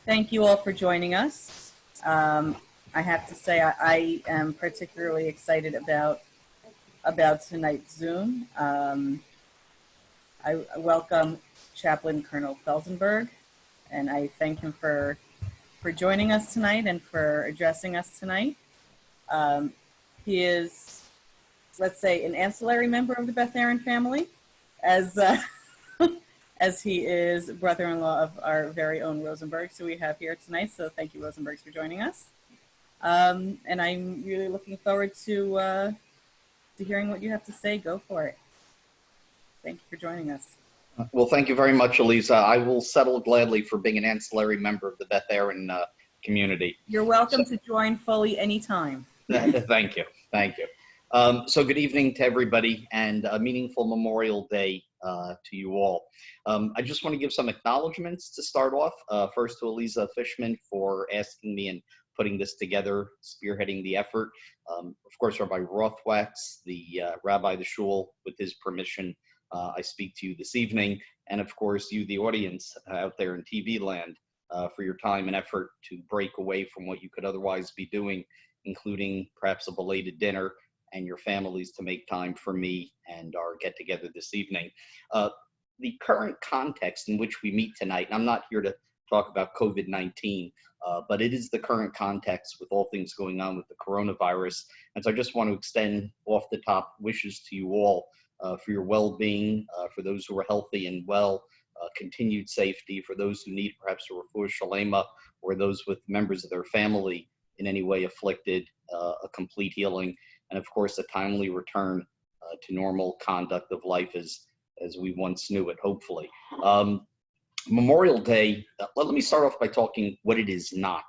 Thank you all for joining us. I have to say I am particularly excited about tonight's Zoom. I welcome Chaplain Colonel Felzenberg, and I thank him for joining us tonight and for addressing us tonight. He is, let's say, an ancillary member of the Beth Aaron family, as as he is brother-in-law of our very own Rosenbergs, who we have here tonight. So thank you, Rosenbergs, for joining us. And I'm really looking forward to hearing what you have to say. Go for it. Thank you for joining us. Well, thank you very much, Elisa. I will settle gladly for being an ancillary member of the Beth Aaron community. You're welcome to join fully anytime. Thank you. Thank you. So good evening to everybody, and a meaningful Memorial Day to you all. I just want to give some acknowledgments to start off. First to Elisa Fishman for asking me and putting this together, spearheading the effort. Of course, Rabbi Rothwax, the Rabbi of the Shul, with his permission, I speak to you this evening. And of course, you, the audience out there in TV land, for your time and effort to break away from what you could otherwise be doing, including perhaps a belated dinner, and your families to make time for me and our get together this evening. The current context in which we meet tonight, and I'm not here to talk about COVID-19, but it is the current context with all things going on with the coronavirus. And so I just want to extend off the top wishes to you all for your well-being, for those who are healthy and well, continued safety, for those who need perhaps a refuah shalema, or those with members of their family in any way afflicted, a complete healing, and of course a timely return to normal conduct of life as we once knew it, hopefully. Memorial Day, let me start off by talking what it is not.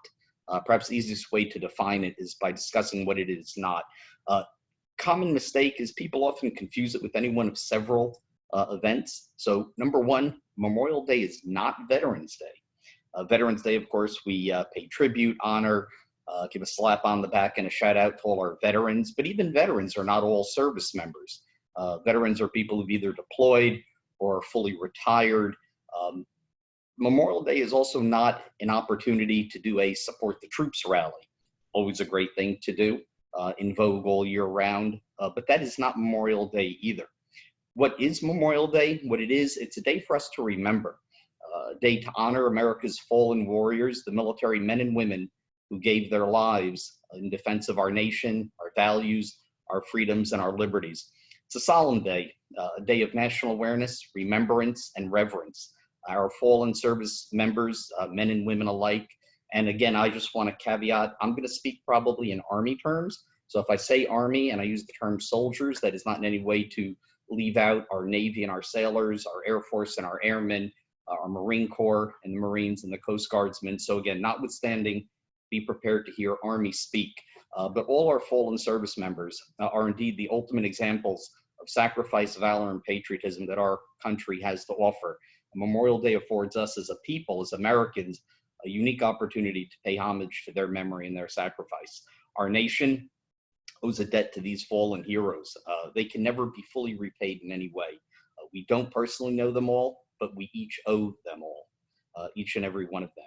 Perhaps the easiest way to define it is by discussing what it is not. Common mistake is people often confuse it with any one of several events. So number one, Memorial Day is not Veterans Day. Veterans Day, of course, we pay tribute, honor, give a slap on the back and a shout out to all our veterans, but even veterans are not all service members. Veterans are people who've either deployed or are fully retired. Memorial Day is also not an opportunity to do a support the troops rally. Always a great thing to do, in vogue all year round, but that is not Memorial Day either. What is Memorial Day? What it is, it's a day for us to remember, a day to honor America's fallen warriors, the military men and women who gave their lives in defense of our nation, our values, our freedoms, and our liberties. It's a solemn day, a day of national awareness, remembrance, and reverence. Our fallen service members, men and women alike. And again, I just want to caveat, I'm going to speak probably in Army terms. So if I say Army and I use the term soldiers, that is not in any way to leave out our Navy and our sailors, our Air Force and our airmen, our Marine Corps and the Marines and the Coast Guardsmen. So again, notwithstanding, be prepared to hear Army speak. But all our fallen service members are indeed the ultimate examples of sacrifice, valor, and patriotism that our country has to offer. Memorial Day affords us as a people, as Americans, a unique opportunity to pay homage to their memory and their sacrifice. Our nation owes a debt to these fallen heroes. They can never be fully repaid in any way. We don't personally know them all, but we each owe them all, each and every one of them.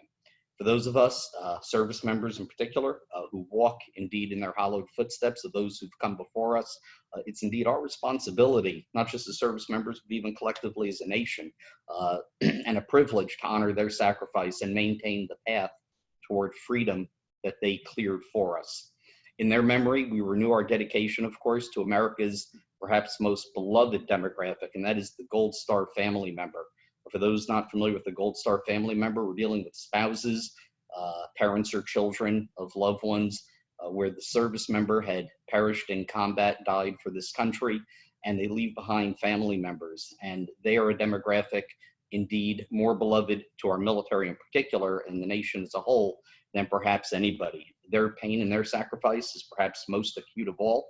For those of us, service members in particular, who walk indeed in their hallowed footsteps of those who've come before us, it's indeed our responsibility, not just as service members, but even collectively as a nation, and a privilege to honor their sacrifice and maintain the path toward freedom that they cleared for us. In their memory, we renew our dedication, of course, to America's perhaps most beloved demographic, and that is the Gold Star family member. For those not familiar with the Gold Star family member, we're dealing with spouses, parents or children of loved ones where the service member had perished in combat, died for this country, and they leave behind family members. And they are a demographic indeed more beloved to our military in particular and the nation as a whole than perhaps anybody. Their pain and their sacrifice is perhaps most acute of all,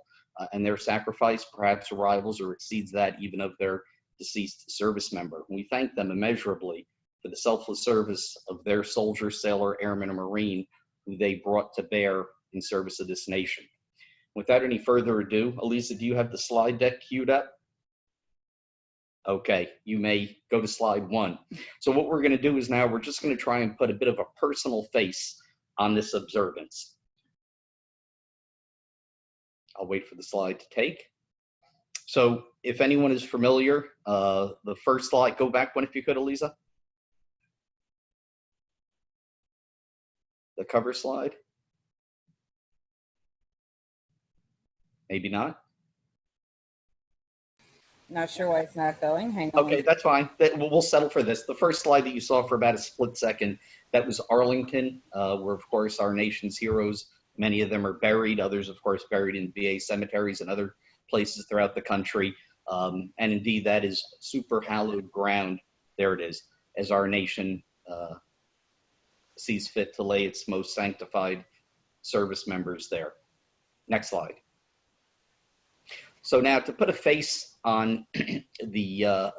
and their sacrifice perhaps rivals or exceeds that even of their deceased service member. We thank them immeasurably for the selfless service of their soldier, sailor, airman, and Marine who they brought to bear in service of this nation. Without any further ado, Elisa, do you have the slide deck queued up? Okay, you may go to slide 1. So what we're going to do is now we're just going to try and put a bit of a personal face on this observance. I'll wait for the slide to take. So if anyone is familiar, the first slide, go back one if you could, Eliza. The cover slide. Maybe not. Not sure why it's not going. Hang on. Okay, that's fine. We'll settle for this. The first slide that you saw for about a split second, that was Arlington, where, of course, our nation's heroes, many of them are buried. Others, of course, buried in VA cemeteries and other places throughout the country. And indeed, that is super hallowed ground. There it is, as our nation sees fit to lay its most sanctified service members there. Next slide. So now to put a face on the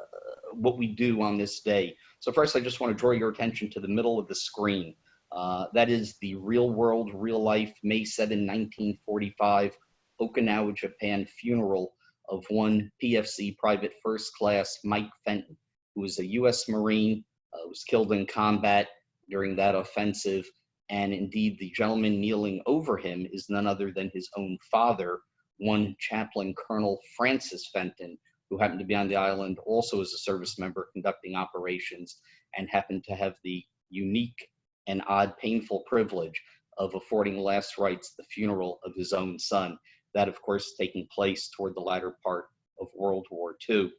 what we do on this day. So first, I just want to draw your attention to the middle of the screen. That is the real world, real life, May 7, 1945, Okinawa, Japan funeral of one PFC Private First Class Mike Fenton, who was a U.S. Marine, was killed in combat during that offensive. And indeed, the gentleman kneeling over him is none other than his own father, one Chaplain Colonel Francis Fenton, who happened to be on the island also as a service member conducting operations and happened to have the unique and odd, painful privilege of affording last rites at the funeral of his own son. That, of course, taking place toward the latter part of World War II.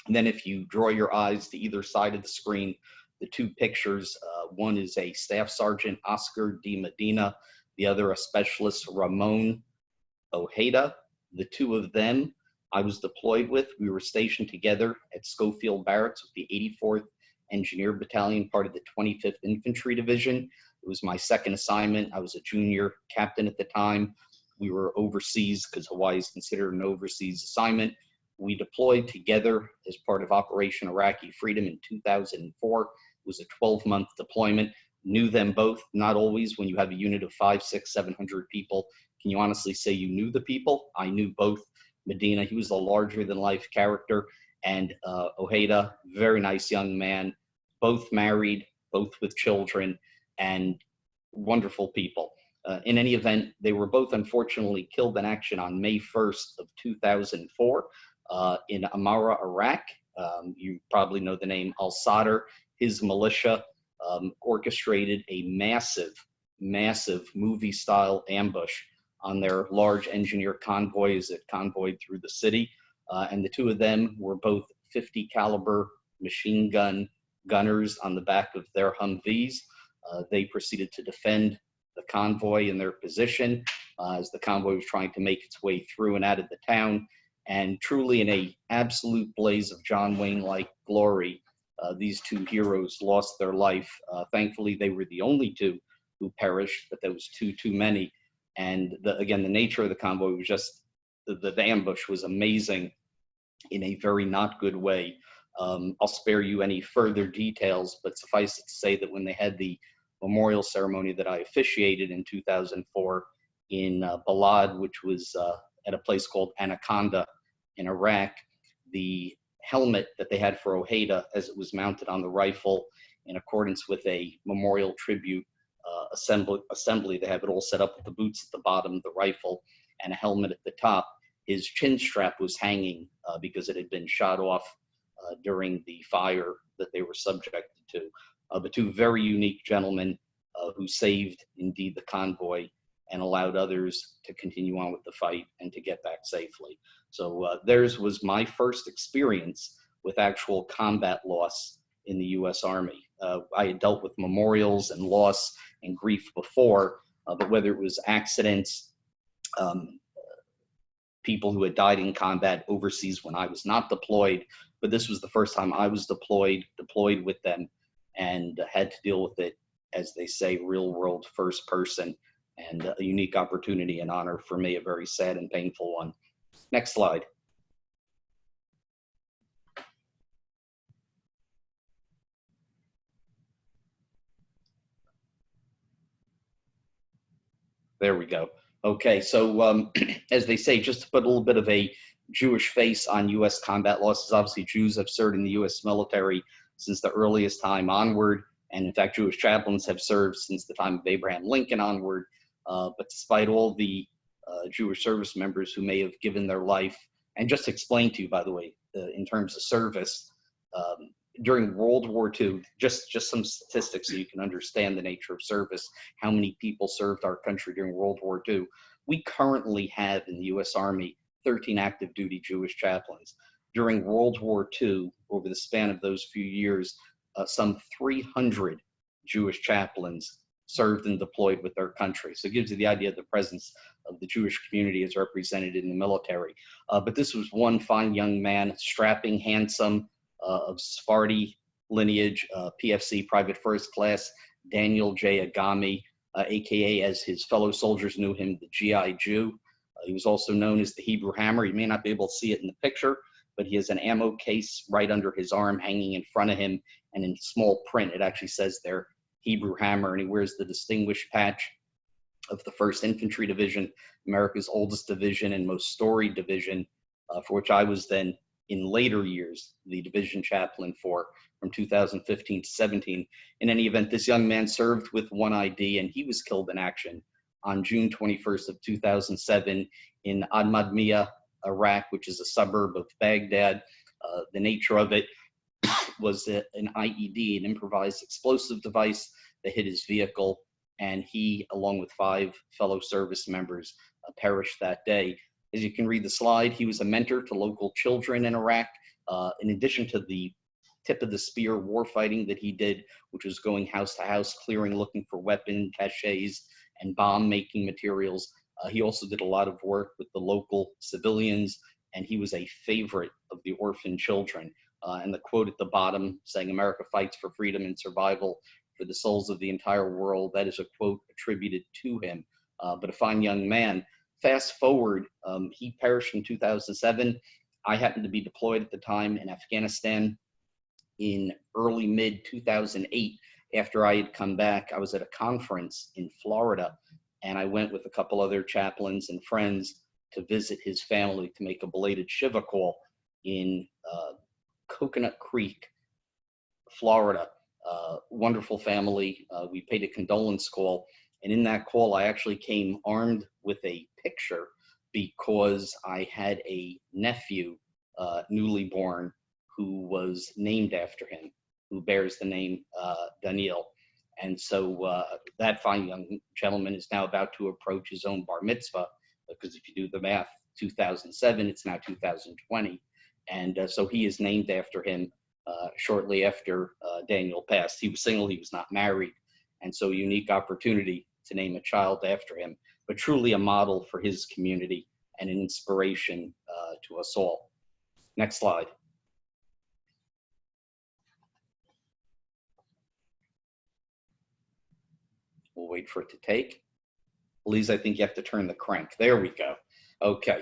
And then if you draw your eyes to either side of the screen, the two pictures, one is a Staff Sergeant Oscar D. Medina, the other a Specialist Ramon Ojeda. The two of them I was deployed with. We were stationed together at Schofield Barracks with the 84th Engineer Battalion, part of the 25th Infantry Division. It was my second assignment. I was a junior captain at the time. We were overseas because Hawaii is considered an overseas assignment. We deployed together as part of Operation Iraqi Freedom in 2004. It was a 12-month deployment. Knew them both. Not always when you have a unit of 500, 600, 700 people. Can you honestly say you knew the people? I knew both. Medina, he was a larger-than-life character, and Ojeda, very nice young man, both married, both with children, and wonderful people. In any event, they were both unfortunately killed in action on May 1st of 2004 in Amara, Iraq. You probably know the name Al-Sadr. His militia orchestrated a massive movie-style ambush on their large engineer convoys that convoyed through the city. And the two of them were both 50 caliber machine gun gunners on the back of their Humvees. They proceeded to defend the convoy in their position as the convoy was trying to make its way through and out of the town. And truly in a absolute blaze of John Wayne-like glory, these two heroes lost their life. Thankfully, they were the only two who perished, but there was too many. And again, the nature of the convoy was just, the ambush was amazing in a very not good way. I'll spare you any further details, but suffice it to say that when they had the memorial ceremony that I officiated in 2004 in Balad, which was at a place called Anaconda in Iraq, the helmet that they had for Ojeda, as it was mounted on the rifle in accordance with a memorial tribute assembly, they have it all set up with the boots at the bottom, the rifle, and a helmet at the top. His chin strap was hanging because it had been shot off during the fire that they were subjected to. But two very unique gentlemen who saved, indeed, the convoy and allowed others to continue on with the fight and to get back safely. So theirs was my first experience with actual combat loss in the U.S. Army. I had dealt with memorials and loss and grief before, but whether it was accidents, people who had died in combat overseas when I was not deployed, but this was the first time I was deployed with them, and had to deal with it, as they say, real world, first person, and a unique opportunity and honor for me, a very sad and painful one. Next slide. There we go. Okay, so as they say, just to put a little bit of a Jewish face on U.S. combat losses. Obviously, Jews have served in the U.S. military since the earliest time onward. And in fact, Jewish chaplains have served since the time of Abraham Lincoln onward. But despite all the Jewish service members who may have given their life, and just to explain to you, by the way, in terms of service, during World War II, just some statistics so you can understand the nature of service, how many people served our country during World War II. We currently have in the U.S. Army 13 active duty Jewish chaplains. During World War II, over the span of those few years, some 300 Jewish chaplains served and deployed with their country. So it gives you the idea of the presence of the Jewish community as represented in the military. But this was one fine young man, strapping, handsome, of Sephardi lineage, PFC Private First Class, Daniel J. Agami, AKA, as his fellow soldiers knew him, the GI Jew. He was also known as the Hebrew Hammer. You may not be able to see it in the picture, but he has an ammo case right under his arm hanging in front of him, and in small print it actually says there, Hebrew Hammer, and he wears the distinguished patch of the 1st Infantry Division, America's oldest division and most storied division, for which I was then, in later years, the division chaplain for, from 2015 to 17. In any event, this young man served with one ID, and he was killed in action on June 21st of 2007 in Ahmadiyya, Iraq, which is a suburb of Baghdad. The nature of it was an IED, an improvised explosive device that hit his vehicle, and he, along with 5 fellow service members, perished that day. As you can read the slide, he was a mentor to local children in Iraq. In addition to the tip of the spear warfighting that he did, which was going house to house, clearing, looking for weapon caches and bomb-making materials, he also did a lot of work with the local civilians, and he was a favorite of the orphan children. And the quote at the bottom saying, "America fights for freedom and survival for the souls of the entire world," that is a quote attributed to him, but a fine young man. Fast forward, he perished in 2007. I happened to be deployed at the time in Afghanistan. In early mid-2008, after I had come back, I was at a conference in Florida, and I went with a couple other chaplains and friends to visit his family to make a belated Shiva call in Coconut Creek, Florida. Wonderful family. We paid a condolence call, and in that call, I actually came armed with a picture because I had a nephew, newly born, who was named after him, who bears the name Daniel. And so that fine young gentleman is now about to approach his own bar mitzvah, because if you do the math, 2007, it's now 2020. And so he is named after him shortly after Daniel passed. He was single, he was not married, and so a unique opportunity to name a child after him, but truly a model for his community and an inspiration to us all. Next slide. We'll wait for it to take. Lise, I think you have to turn the crank. There we go. Okay.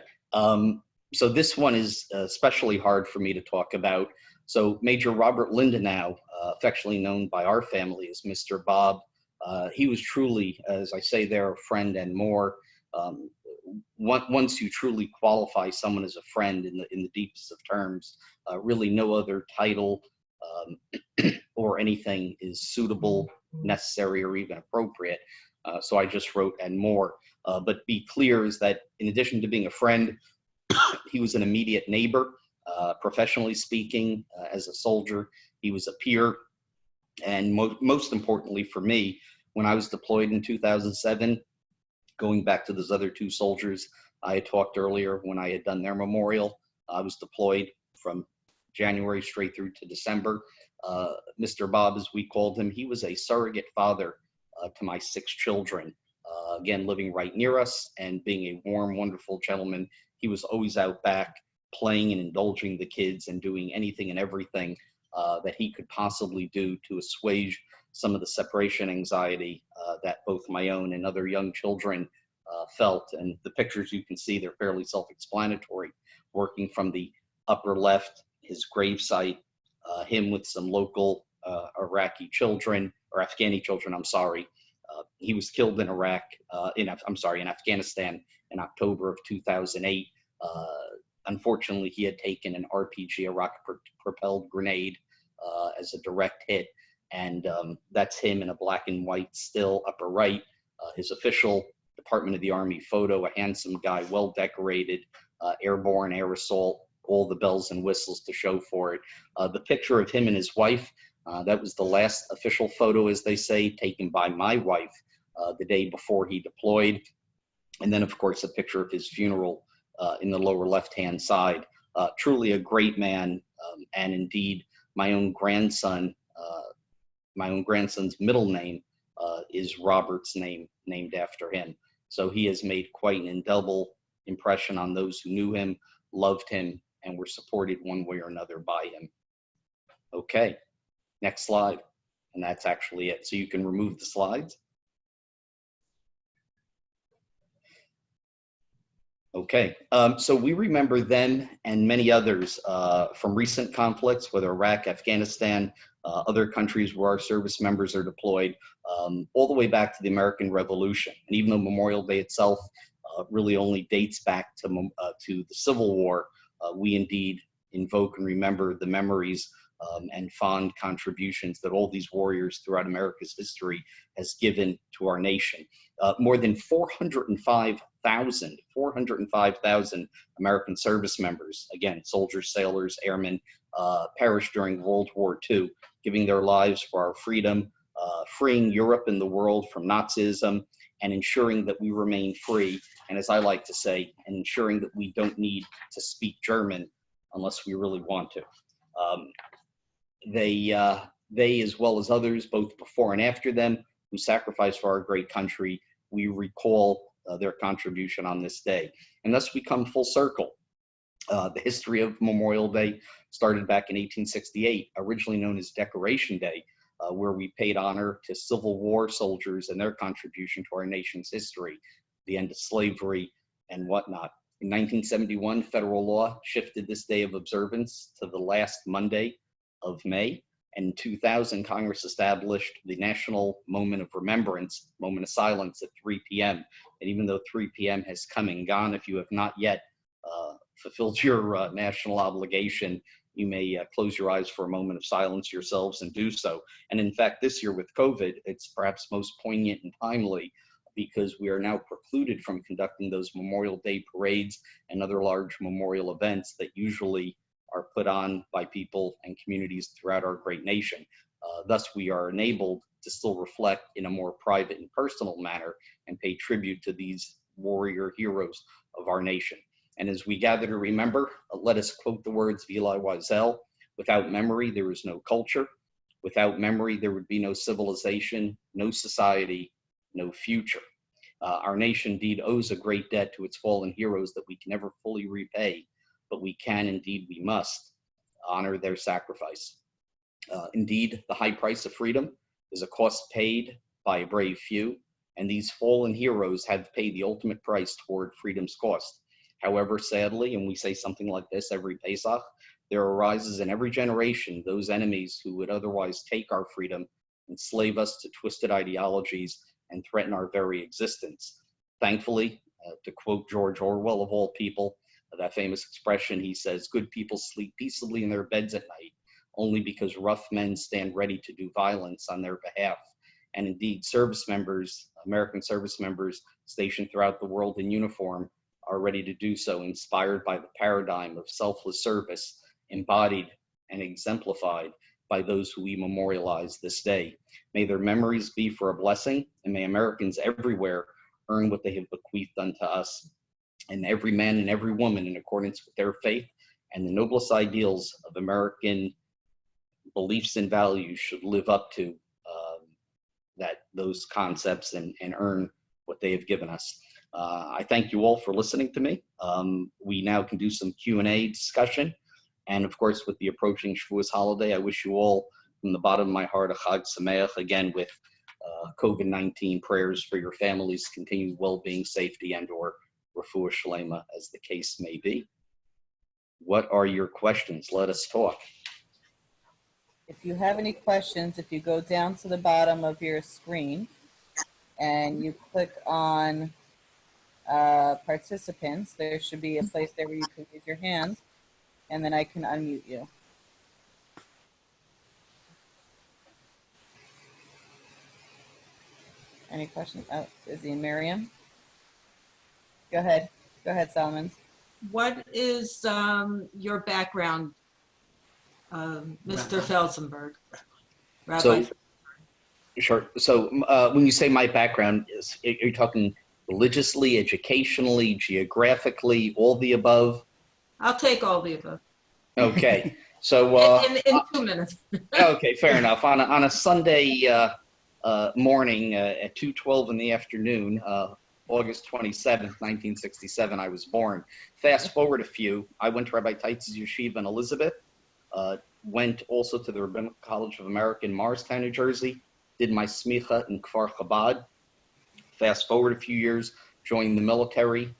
So this one is especially hard for me to talk about. So Major Robert Lindenau, affectionately known by our family as Mr. Bob, he was truly, as I say there, a friend and more. Once you truly qualify someone as a friend in the deepest of terms, really no other title or anything is suitable, necessary, or even appropriate. So I just wrote "and more." But be clear is that in addition to being a friend, he was an immediate neighbor, professionally speaking, as a soldier. He was a peer. And most importantly for me, when I was deployed in 2007, going back to those other 2 soldiers I had talked earlier when I had done their memorial, I was deployed from January straight through to December. Mr. Bob, as we called him, he was a surrogate father to my 6 children. Again, living right near us and being a warm, wonderful gentleman. He was always out back playing and indulging the kids and doing anything and everything that he could possibly do to assuage some of the separation anxiety that both my own and other young children felt. And the pictures you can see, they're fairly self-explanatory. Working from the upper left, his gravesite, him with some local Iraqi children, or Afghani children, I'm sorry. He was killed in Iraq, in Afghanistan in October of 2008. Unfortunately, he had taken an RPG, a rocket-propelled grenade, as a direct hit. And that's him in a black and white still upper right, his official Department of the Army photo, a handsome guy, well decorated, airborne, air assault, all the bells and whistles to show for it. The picture of him and his wife, that was the last official photo, as they say, taken by my wife the day before he deployed. And then, of course, a picture of his funeral in the lower left-hand side. Truly a great man, and indeed, my own grandson's middle name is Robert's name, named after him. So he has made quite an indelible impression on those who knew him, loved him, and were supported one way or another by him. Okay, next slide. And that's actually it. So you can remove the slides. Okay, so we remember them and many others from recent conflicts, whether Iraq, Afghanistan, other countries where our service members are deployed, all the way back to the American Revolution. And even though Memorial Day itself really only dates back to the Civil War, we indeed invoke and remember the memories and fond contributions that all these warriors throughout America's history has given to our nation. More than 405,000 American service members, again, soldiers, sailors, airmen, perished during World War II, giving their lives for our freedom, freeing Europe and the world from Nazism, and ensuring that we remain free, and as I like to say, and ensuring that we don't need to speak German unless we really want to. They, as well as others, both before and after them, who sacrificed for our great country, we recall their contribution on this day. And thus we come full circle. The history of Memorial Day started back in 1868, originally known as Decoration Day, where we paid honor to Civil War soldiers and their contribution to our nation's history, the end of slavery and whatnot. In 1971, federal law shifted this day of observance to the last Monday of May. And in 2000, Congress established the National Moment of Remembrance, moment of silence at 3 p.m. And even though 3 p.m. has come and gone, if you have not yet fulfilled your national obligation, you may close your eyes for a moment of silence yourselves and do so. And in fact, this year with COVID, it's perhaps most poignant and timely because we are now precluded from conducting those Memorial Day parades and other large memorial events that usually are put on by people and communities throughout our great nation. Thus, we are enabled to still reflect in a more private and personal manner and pay tribute to these warrior heroes of our nation. And as we gather to remember, let us quote the words of Elie Wiesel: "Without memory, there is no culture. Without memory, there would be no civilization, no society, no future." Our nation indeed owes a great debt to its fallen heroes that we can never fully repay, but we can, indeed we must, honor their sacrifice. Indeed, the high price of freedom is a cost paid by a brave few, and these fallen heroes had to pay the ultimate price toward freedom's cost. However, sadly, and we say something like this every Pesach, there arises in every generation those enemies who would otherwise take our freedom, enslave us to twisted ideologies, and threaten our very existence. Thankfully, to quote George Orwell of all people, that famous expression, he says, "Good people sleep peaceably in their beds at night, only because rough men stand ready to do violence on their behalf." And indeed, service members, American service members stationed throughout the world in uniform, are ready to do so, inspired by the paradigm of selfless service, embodied and exemplified by those who we memorialize this day. May their memories be for a blessing, and may Americans everywhere earn what they have bequeathed unto us, and every man and every woman in accordance with their faith and the noblest ideals of American beliefs and values should live up to those concepts and earn what they have given us. I thank you all for listening to me. We now can do some Q&A discussion. And of course, with the approaching Shavuos holiday, I wish you all from the bottom of my heart a Chag Sameach, again with COVID-19 prayers for your families, continued well-being, safety, and or refuah shlema, as the case may be. What are your questions? Let us talk. If you have any questions, if you go down to the bottom of your screen and you click on participants, there should be a place there where you can raise your hand, and then I can unmute you. Any questions? Oh, Izzy and Miriam? Go ahead. Go ahead, Solomon. What is your background, Mr. Felzenberg? Rabbi. So, sure. So when you say my background, are you talking religiously, educationally, geographically, all the above? I'll take all the above. Okay. So in 2 minutes. okay, fair enough. On a Sunday morning at 2:12 in the afternoon, August 27th, 1967, I was born. Fast forward a few, I went to Rabbi Teitz's Yeshiva in Elizabeth, went also to the Rabbinical College of America in Morristown, New Jersey, did my smicha in Kfar Chabad. Fast forward a few years, joined the military.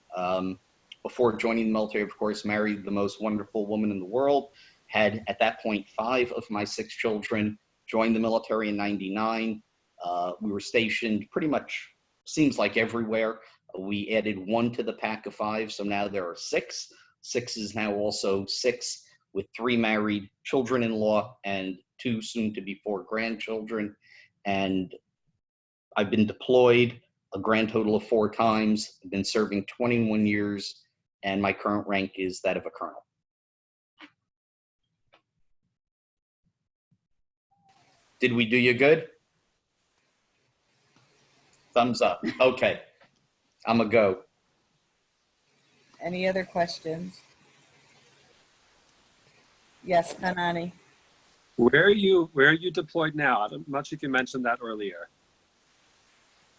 Before joining the military, of course, married the most wonderful woman in the world, had at that point 5 of my 6 children, joined the military in 99. We were stationed pretty much, seems like everywhere. We added 1 to the pack of 5, so now there are 6. 6 is now also 6 with 3 married children-in-law and 2 soon to be 4 grandchildren. And I've been deployed a grand total of 4 times. I've been serving 21 years, and my current rank is that of a colonel. Did we do you good? Thumbs up. Okay. I'm a go. Any other questions? Yes, Hanani. Where are you deployed now? I'm not sure if you mentioned that earlier.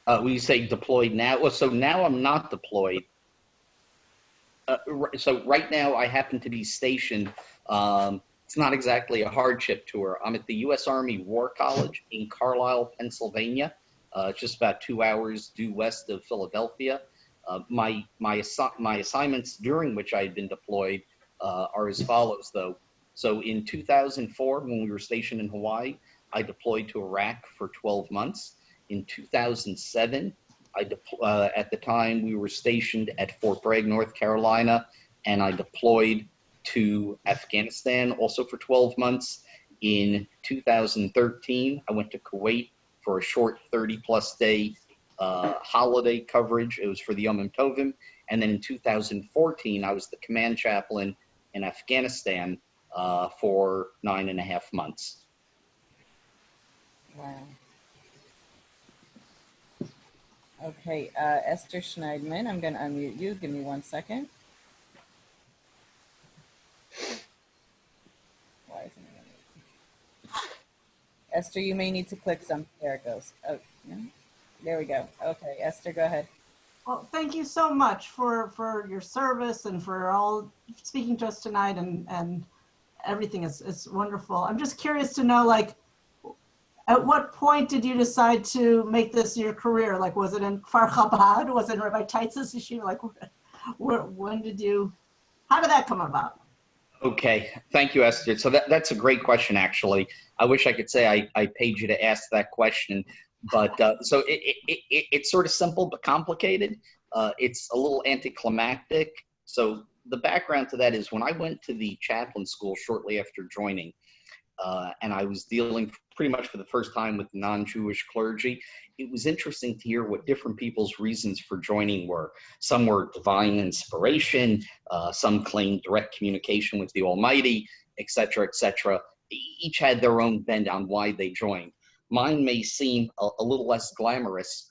When you say deployed now, well, so now I'm not deployed. So right now I happen to be stationed. It's not exactly a hardship tour. I'm at the U.S. Army War College in Carlisle, Pennsylvania. It's just about 2 hours due west of Philadelphia. My assignments during which I had been deployed are as follows, though. So in 2004, when we were stationed in Hawaii, I deployed to Iraq for 12 months. In 2007, at the time we were stationed at Fort Bragg, North Carolina, and I deployed to Afghanistan also for 12 months. In 2013, I went to Kuwait for a short 30-plus day holiday coverage. It was for the Yom Tovim. And then in 2014, I was the command chaplain in Afghanistan for 9.5 months. Wow. Okay, Esther Schneidman, I'm going to unmute you. Give me 1 second. Why isn't it unmuted? Esther, you may need to click some. There it goes. Oh, no. There we go. Okay, Esther, go ahead. Well, thank you so much for your service and for all speaking to us tonight, and everything is wonderful. I'm just curious to know, like, at what point did you decide to make this your career? Like, was it in Kfar Chabad? Was it in Rabbi Teitz's yeshiva? Like, how did that come about? Okay, thank you, Esther. So that's a great question, actually. I wish I could say I paid you to ask that question, but so it's sort of simple but complicated. It's a little anticlimactic. So the background to that is when I went to the chaplain school shortly after joining, and I was dealing pretty much for the first time with non-Jewish clergy, it was interesting to hear what different people's reasons for joining were. Some were divine inspiration, some claimed direct communication with the Almighty, et cetera, et cetera. Each had their own bend on why they joined. Mine may seem a little less glamorous.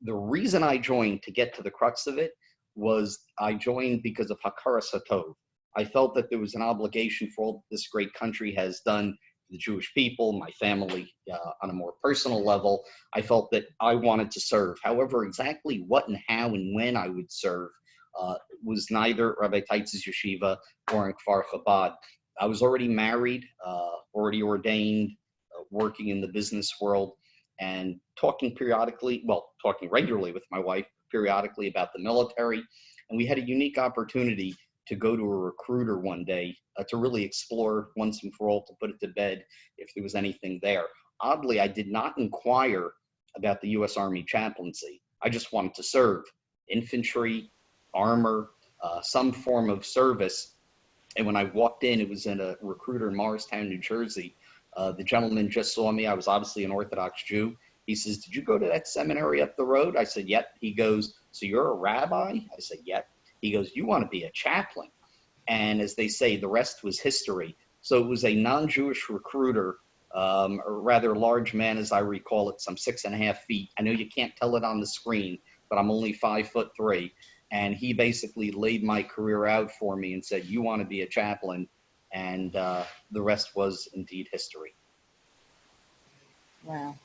The reason I joined, to get to the crux of it, was I joined because of Hakaras Hatov. I felt that there was an obligation for all this great country has done for the Jewish people, my family, on a more personal level. I felt that I wanted to serve. However, exactly what and how and when I would serve was neither Rabbi Teitz's yeshiva or in Kfar Chabad. I was already married, already ordained, working in the business world, and talking regularly with my wife periodically about the military. And we had a unique opportunity to go to a recruiter one day to really explore once and for all, to put it to bed if there was anything there. Oddly, I did not inquire about the U.S. Army chaplaincy. I just wanted to serve. infantry, armor, some form of service. And when I walked in, it was in a recruiter in Morristown, New Jersey. The gentleman just saw me. I was obviously an Orthodox Jew. He says, "Did you go to that seminary up the road?" I said, "Yep." He goes, "So you're a rabbi?" I said, "Yep." He goes, "You want to be a chaplain?" And as they say, the rest was history. So it was a non-Jewish recruiter, a rather large man, as I recall it, some 6.5 feet. I know you can't tell it on the screen, but I'm only 5'3". And he basically laid my career out for me and said, "You want to be a chaplain?" And the rest was indeed history. Wow.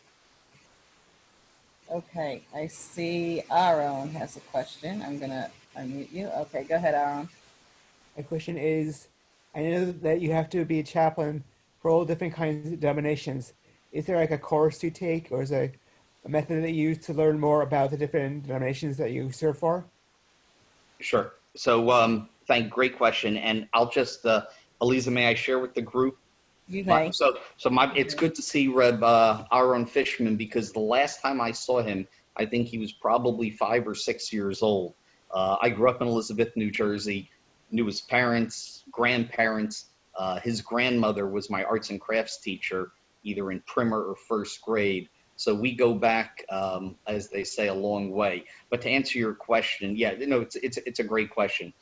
Okay, I see Aaron has a question. I'm gonna unmute you. Okay, go ahead, Aaron. My question is, I know that you have to be a chaplain for all different kinds of denominations. Is there like a course you take, or is there a method that you use to learn more about the different denominations that you serve for? Sure. So, great question. And I'll just, Eliza, may I share with the group? You may. It's good to see Reb Aaron Fishman, because the last time I saw him, I think he was probably 5 or 6 years old. I grew up in Elizabeth, New Jersey, knew his parents, grandparents. His grandmother was my arts and crafts teacher, either in primer or first grade. So we go back, as they say, a long way. But to answer your question, yeah, it's a great question.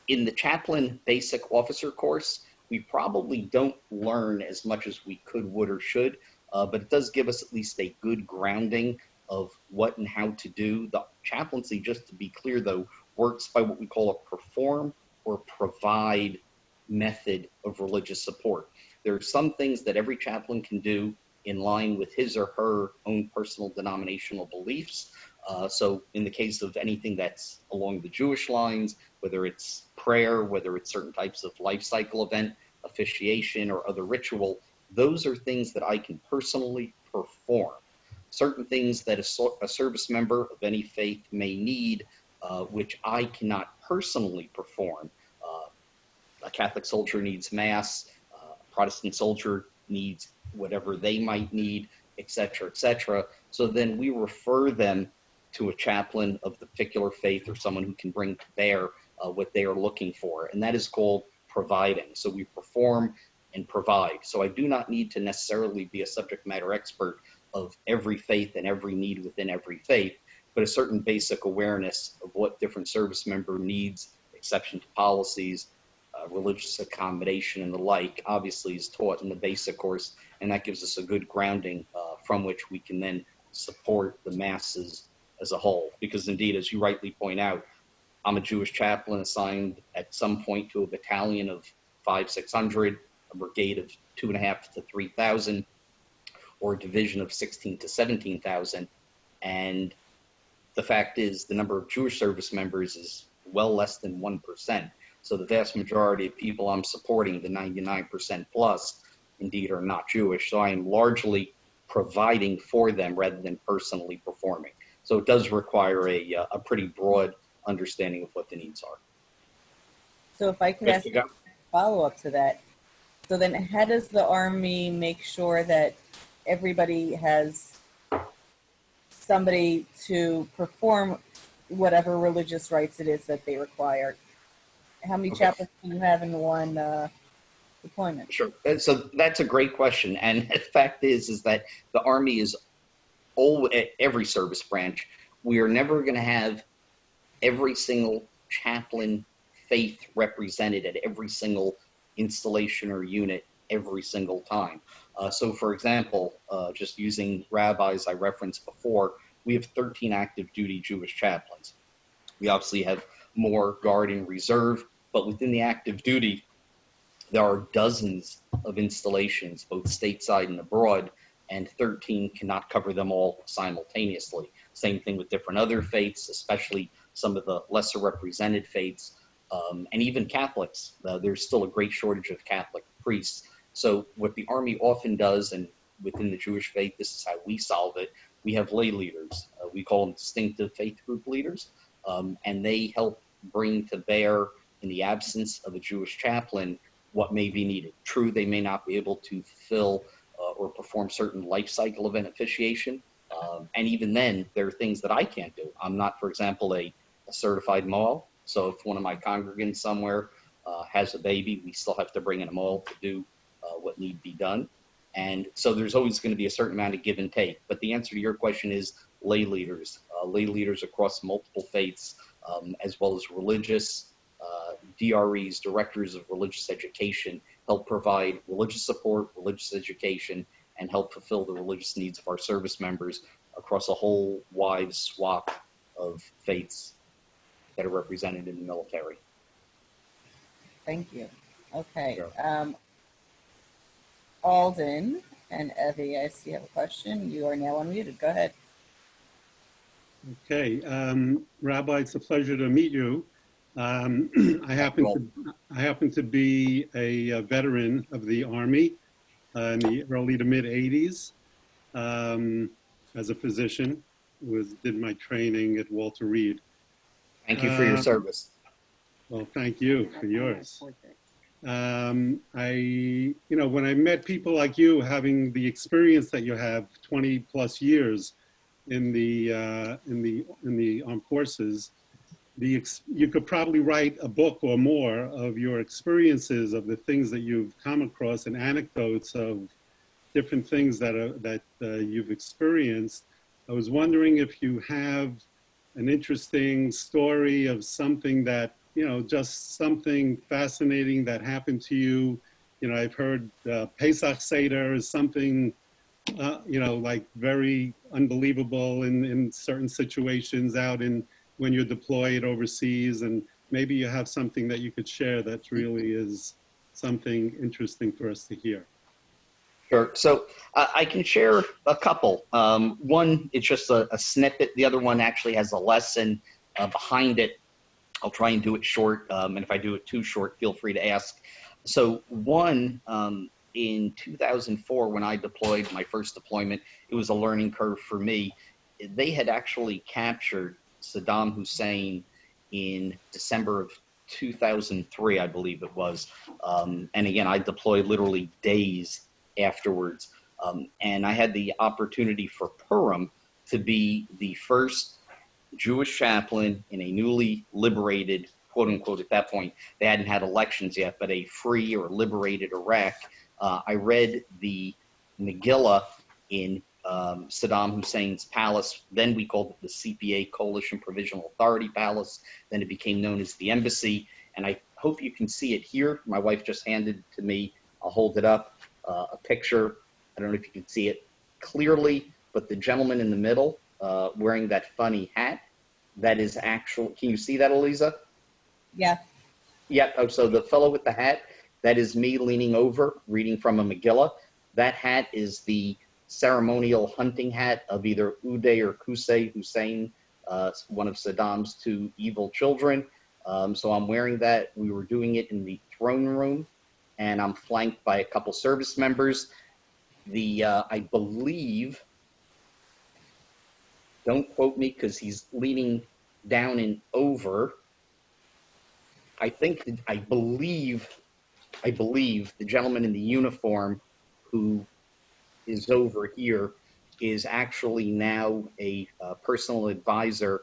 In the chaplain basic officer course, we probably don't learn as much as we could, would, or should, but it does give us at least a good grounding of what and how to do. The chaplaincy, just to be clear though, works by what we call a perform or provide method of religious support. There are some things that every chaplain can do in line with his or her own personal denominational beliefs. So in the case of anything that's along the Jewish lines, whether it's prayer, whether it's certain types of life cycle event, officiation, or other ritual, those are things that I can personally perform. Certain things that a service member of any faith may need, which I cannot personally perform. A Catholic soldier needs Mass, a Protestant soldier needs whatever they might need, et cetera, et cetera. So then we refer them to a chaplain of the particular faith, or someone who can bring to bear what they are looking for. And that is called providing. So we perform and provide. So I do not need to necessarily be a subject matter expert of every faith and every need within every faith, but a certain basic awareness of what different service member needs, exception to policies, religious accommodation, and the like, obviously is taught in the basic course, and that gives us a good grounding from which we can then support the masses as a whole. Because indeed, as you rightly point out, I'm a Jewish chaplain assigned at some point to a battalion of 500-600, a brigade of 2,500 to 3,000, or a division of 16,000 to 17,000. And the fact is, the number of Jewish service members is well less than 1%. So the vast majority of people I'm supporting, the 99% plus, indeed are not Jewish. So I am largely providing for them rather than personally performing. So it does require a pretty broad understanding of what the needs are. So if I could ask a follow-up to that, so then how does the Army make sure that everybody has somebody to perform whatever religious rites it is that they require? How many chaplains do you have in one deployment? Sure. So that's a great question. And the fact is that the Army is every service branch. We are never going to have every single chaplain faith represented at every single installation or unit every single time. So for example, just using rabbis I referenced before, we have 13 active duty Jewish chaplains. We obviously have more guard and reserve, but within the active duty, there are dozens of installations, both stateside and abroad, and 13 cannot cover them all simultaneously. Same thing with different other faiths, especially some of the lesser represented faiths, and even Catholics. There's still a great shortage of Catholic priests. So what the Army often does, and within the Jewish faith, this is how we solve it, we have lay leaders. We call them distinctive faith group leaders, and they help bring to bear, in the absence of a Jewish chaplain, what may be needed. True, they may not be able to fill or perform certain life cycle event officiation, And even then, there are things that I can't do. I'm not, for example, a certified mohel. So if one of my congregants somewhere has a baby, we still have to bring in a mohel to do what need be done. And so there's always going to be a certain amount of give and take. But the answer to your question is lay leaders across multiple faiths, as well as religious DREs, directors of religious education, help provide religious support, religious education, and help fulfill the religious needs of our service members across a whole wide swath of faiths that are represented in the military. Thank you. Okay. Sure. Alden and Evie, I see you have a question. You are now unmuted. Go ahead. Okay, Rabbi, it's a pleasure to meet you. I happen to be a veteran of the Army in the early to mid 80s as a physician. Did my training at Walter Reed. Thank you for your service. Well, thank you for yours. When I met people like you, having the experience that you have, 20 plus years in the armed forces, you could probably write a book or more of your experiences, of the things that you've come across, and anecdotes of different things that you've experienced. I was wondering if you have an interesting story of something that, just something fascinating that happened to you. I've heard Pesach Seder is something, like very unbelievable in certain situations when you're deployed overseas, and maybe you have something that you could share that really is something interesting for us to hear. Sure. So I can share a couple. One, it's just a snippet. The other one actually has a lesson behind it. I'll try and do it short. And if I do it too short, feel free to ask. So one, in 2004, when I deployed, my first deployment, it was a learning curve for me. They had actually captured Saddam Hussein in December of 2003, I believe it was. And again, I deployed literally days afterwards. And I had the opportunity for Purim to be the first Jewish chaplain in a newly liberated, quote unquote, at that point, they hadn't had elections yet, but a free or liberated Iraq. I read the Megillah in Saddam Hussein's palace. Then we called it the CPA, Coalition Provisional Authority Palace. Then it became known as the embassy. And I hope you can see it here. My wife just handed it to me. I'll hold it up. A picture. I don't know if you can see it clearly, but the gentleman in the middle wearing that funny hat, that is actual. Can you see that, Eliza? Yeah. Yeah. Oh, so the fellow with the hat, that is me leaning over, reading from a Megillah. That hat is the ceremonial hunting hat of either Uday or Qusay Hussein, one of Saddam's two evil children. So I'm wearing that. We were doing it in the throne room, and I'm flanked by a couple service members. I believe, don't quote me because he's leaning down and over. I believe the gentleman in the uniform who is over here is actually now a personal advisor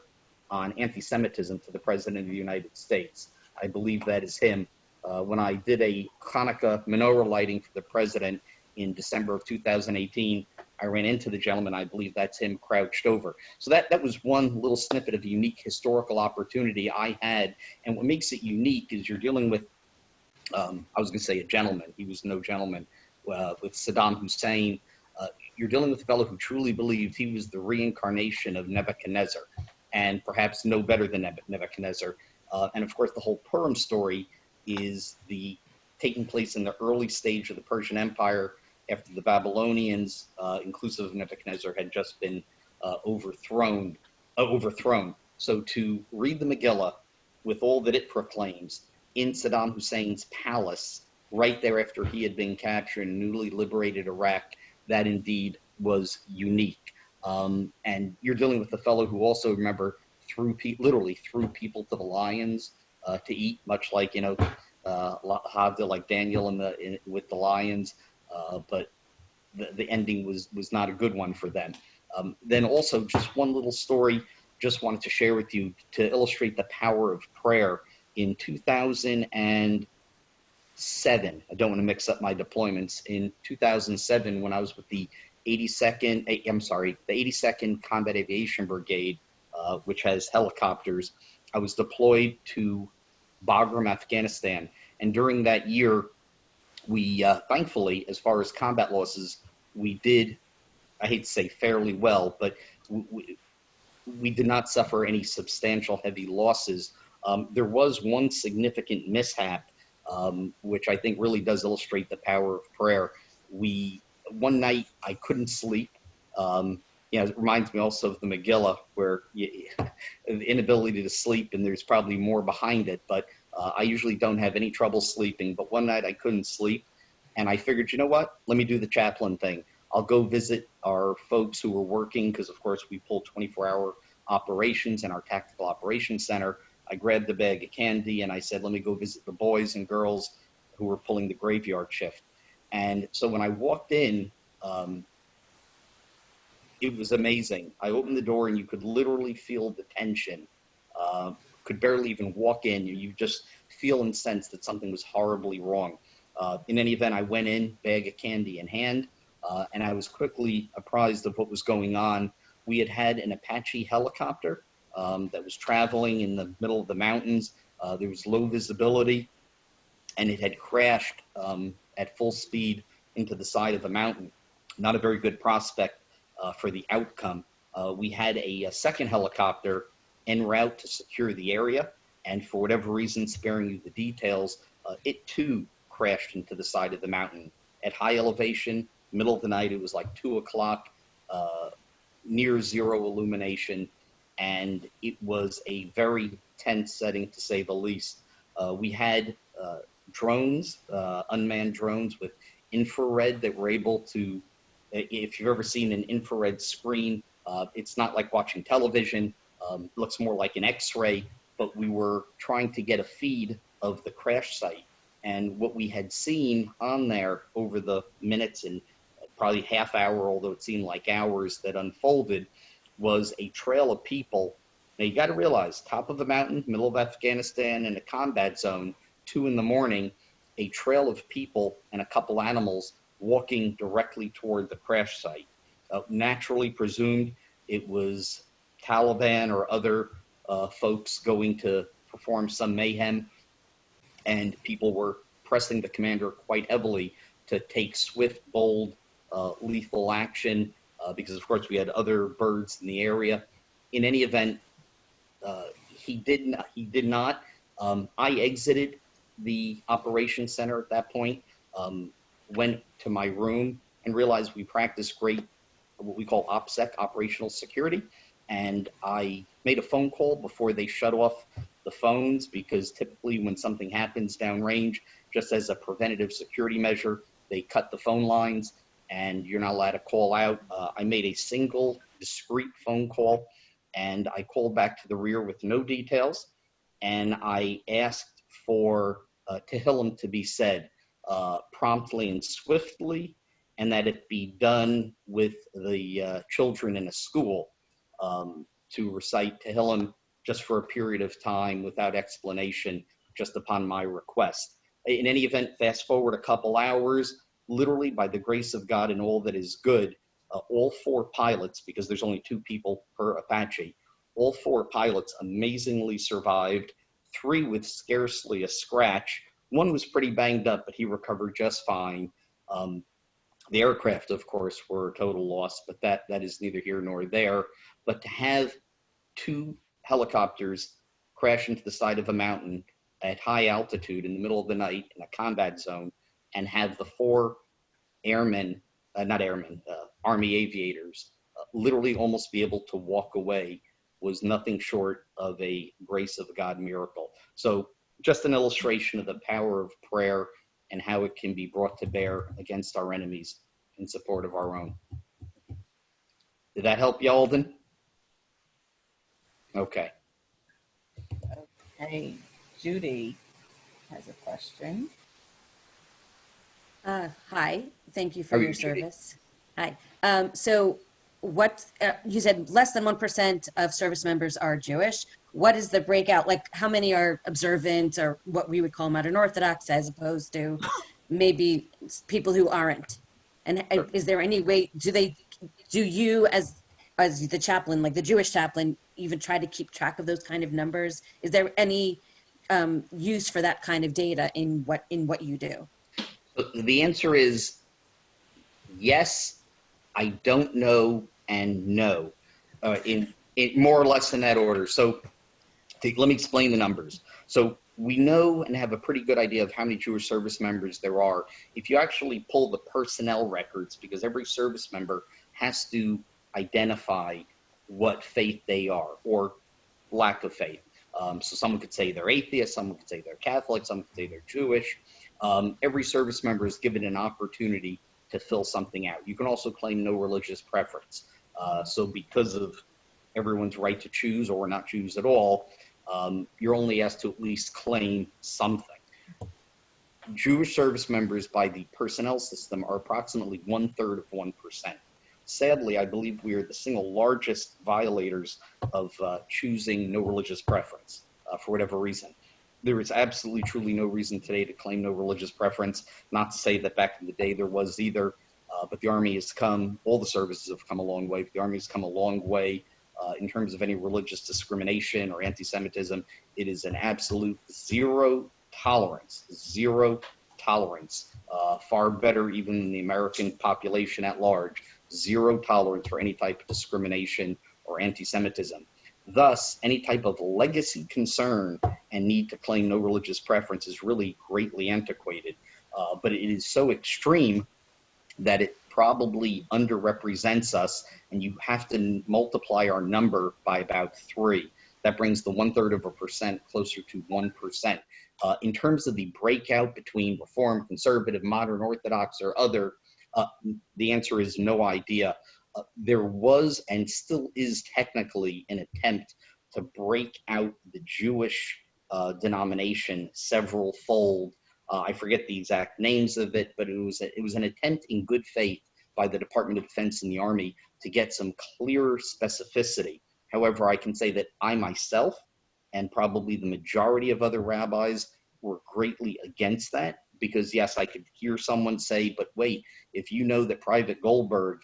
on anti-Semitism to the President of the United States. I believe that is him. When I did a Hanukkah menorah lighting for the President in December of 2018, I ran into the gentleman. I believe that's him crouched over. So that was one little snippet of a unique historical opportunity I had. And what makes it unique is you're dealing with, I was going to say a gentleman. He was no gentleman. With Saddam Hussein, you're dealing with a fellow who truly believed he was the reincarnation of Nebuchadnezzar, and perhaps no better than Nebuchadnezzar. And of course, the whole Purim story is taking place in the early stage of the Persian Empire after the Babylonians, inclusive of Nebuchadnezzar, had just been overthrown. So to read the Megillah with all that it proclaims in Saddam Hussein's palace, right there after he had been captured in newly liberated Iraq, that indeed was unique. And you're dealing with a fellow who also, remember, literally threw people to the lions to eat, much like, Havdil, like Daniel with the lions. But the ending was not a good one for them. Then also just one little story, just wanted to share with you to illustrate the power of prayer. In 2007, I don't want to mix up my deployments. In 2007, when I was with the 82nd Combat Aviation Brigade, which has helicopters, I was deployed to Bagram, Afghanistan. And during that year, we thankfully, as far as combat losses, we did, I hate to say fairly well, but we did not suffer any substantial heavy losses. There was one significant mishap, which I think really does illustrate the power of prayer. One night I couldn't sleep. It reminds me also of the Megillah, where the inability to sleep, and there's probably more behind it, but I usually don't have any trouble sleeping. But one night I couldn't sleep, and I figured, you know what? Let me do the chaplain thing. I'll go visit our folks who were working, because of course we pull 24-hour operations in our tactical operations center. I grabbed a bag of candy and I said, let me go visit the boys and girls who were pulling the graveyard shift. And so when I walked in, it was amazing. I opened the door and you could literally feel the tension. Could barely even walk in. You just feel and sense that something was horribly wrong. In any event, I went in, bag of candy in hand, and I was quickly apprised of what was going on. We had an Apache helicopter that was traveling in the middle of the mountains. There was low visibility, and it had crashed at full speed into the side of the mountain. Not a very good prospect for the outcome. We had a second helicopter en route to secure the area, and for whatever reason, sparing you the details, it too crashed into the side of the mountain at high elevation, middle of the night. It was like 2 o'clock, near zero illumination, and it was a very tense setting, to say the least. We had drones, unmanned drones with infrared that were able to, if you've ever seen an infrared screen, it's not like watching television. It looks more like an X-ray, but we were trying to get a feed of the crash site. And what we had seen on there over the minutes and probably half hour, although it seemed like hours, that unfolded, was a trail of people. Now you got to realize, top of the mountain, middle of Afghanistan, in a combat zone, 2 a.m, a trail of people and a couple animals walking directly toward the crash site. Naturally presumed it was Taliban or other folks going to perform some mayhem, and people were pressing the commander quite heavily to take swift, bold, lethal action, because of course we had other birds in the area. In any event, he did not. I exited the operations center at that point, went to my room and realized we practice great, what we call OPSEC, operational security. And I made a phone call before they shut off the phones, because typically when something happens downrange, just as a preventative security measure, they cut the phone lines and you're not allowed to call out. I made a single discreet phone call, and I called back to the rear with no details, and I asked for Tehillim to be said promptly and swiftly, and that it be done with the children in a school, to recite Tehillim just for a period of time without explanation, just upon my request. In any event, fast forward a couple hours, literally by the grace of God and all that is good, all 4 pilots, because there's only 2 people per Apache, all 4 pilots amazingly survived, 3 with scarcely a scratch. 1 was pretty banged up, but he recovered just fine. The aircraft, of course, were a total loss, but that is neither here nor there. But to have 2 helicopters crash into the side of a mountain at high altitude in the middle of the night in a combat zone, and have the 4 airmen, Army aviators, literally almost be able to walk away, was nothing short of a grace of God miracle. So just an illustration of the power of prayer and how it can be brought to bear against our enemies in support of our own. Did that help you, Alden? Okay. Okay, Judy has a question. Hi, thank you How for are your you, Judy? service. Hi. So what you said less than 1% of service members are Jewish. What is the breakout? Like how many are observant or what we would call modern Orthodox as opposed to maybe people who aren't? And is there any way, do you as the chaplain, like the Jewish chaplain, even try to keep track of those kind of numbers? Is there any use for that kind of data in what you do? The answer is yes, I don't know, and no, in more or less in that order. So let me explain the numbers. So we know and have a pretty good idea of how many Jewish service members there are. If you actually pull the personnel records, because every service member has to identify what faith they are or lack of faith. So someone could say they're atheist, someone could say they're Catholic, someone could say they're Jewish. Every service member is given an opportunity to fill something out. You can also claim no religious preference. So because of everyone's right to choose or not choose at all, you're only asked to at least claim something. Jewish service members by the personnel system are approximately 1/3 of 1%. Sadly, I believe we are the single largest violators of choosing no religious preference for whatever reason. There is absolutely, truly no reason today to claim no religious preference. Not to say that back in the day there was either, but the Army has come, all the services have come a long way, but the Army has come a long way in terms of any religious discrimination or anti-Semitism. It is an absolute zero tolerance, far better even than the American population at large, zero tolerance for any type of discrimination or anti-Semitism. Thus, any type of legacy concern and need to claim no religious preference is really greatly antiquated. But it is so extreme that it probably underrepresents us, and you have to multiply our number by about 3. That brings the 1/3% closer to 1%. In terms of the breakout between Reform, Conservative, Modern Orthodox, or other, the answer is no idea. There was and still is technically an attempt to break out the Jewish denomination several fold. I forget the exact names of it, but it was an attempt in good faith by the Department of Defense and the Army to get some clearer specificity. However, I can say that I myself and probably the majority of other rabbis were greatly against that, because yes, I could hear someone say, but wait, if you know that Private Goldberg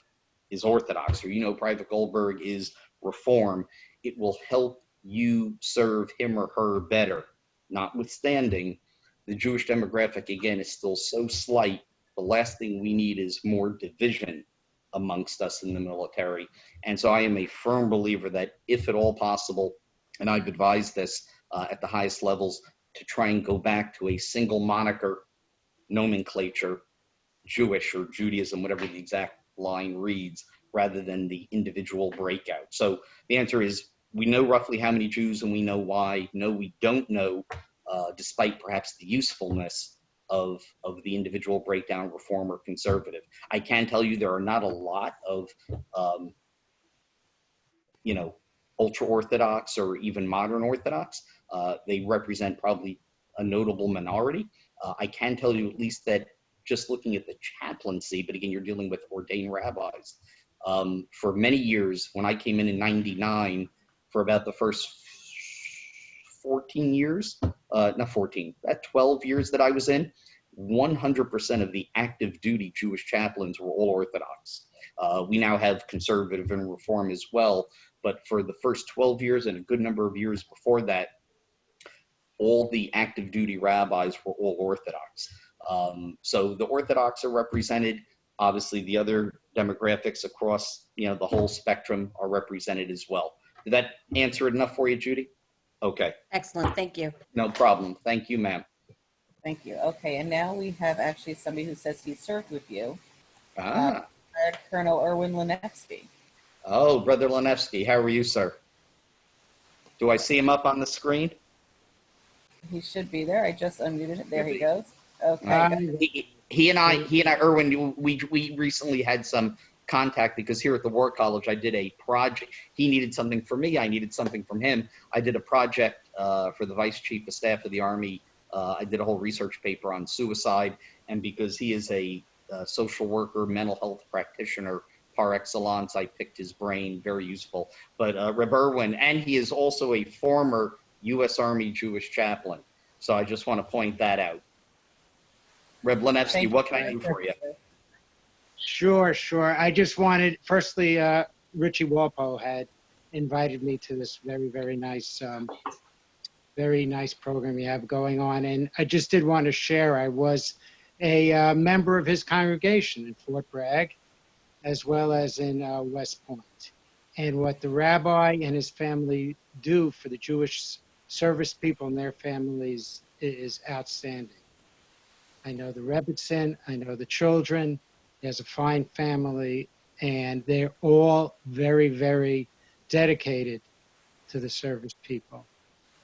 is Orthodox, or you know Private Goldberg is Reform, it will help you serve him or her better. Notwithstanding, the Jewish demographic, again, is still so slight. The last thing we need is more division amongst us in the military. And so I am a firm believer that if at all possible, and I've advised this at the highest levels, to try and go back to a single moniker nomenclature, Jewish or Judaism, whatever the exact line reads, rather than the individual breakout. So the answer is, we know roughly how many Jews and we know why. No, we don't know, despite perhaps the usefulness of the individual breakdown, Reform or Conservative. I can tell you there are not a lot of, ultra-Orthodox or even modern Orthodox. They represent probably a notable minority. I can tell you at least that just looking at the chaplaincy, but again, you're dealing with ordained rabbis. For many years, when I came in 99, for about the first 14 years, not 14, that 12 years that I was in, 100% of the active duty Jewish chaplains were all Orthodox. We now have Conservative and Reform as well, but for the first 12 years and a good number of years before that, all the active duty rabbis were all Orthodox. So the Orthodox are represented. Obviously, the other demographics across the whole spectrum are represented as well. Did that answer it enough for you, Judy? Okay. Excellent. Thank you. No problem. Thank you, ma'am. Thank you. Okay, and now we have actually somebody who says he served with you. Colonel Erwin Lenevsky. Oh, Brother Lenevsky, how are you, sir? Do I see him up on the screen? He should be there. I just unmuted it. There he goes. Okay. He and I, Erwin, we recently had some contact because here at the War College, I did a project. He needed something from me. I needed something from him. I did a project for the Vice Chief of Staff of the Army. I did a whole research paper on suicide. And because he is a social worker, mental health practitioner, par excellence. I picked his brain, very useful. But Reb Irwin, and he is also a former U.S. Army Jewish chaplain. So I just want to point that out. Reb Lenevsky, Thank what you can I do for you? Sure, sure. I just wanted, firstly, Richie Walpole had invited me to this very nice program you have going on. And I just did want to share, I was a member of his congregation in Fort Bragg, as well as in West Point. And what the rabbi and his family do for the Jewish service people and their families is outstanding. I know the Rebbitzin, I know the children. He has a fine family, and they're all very dedicated to the service people.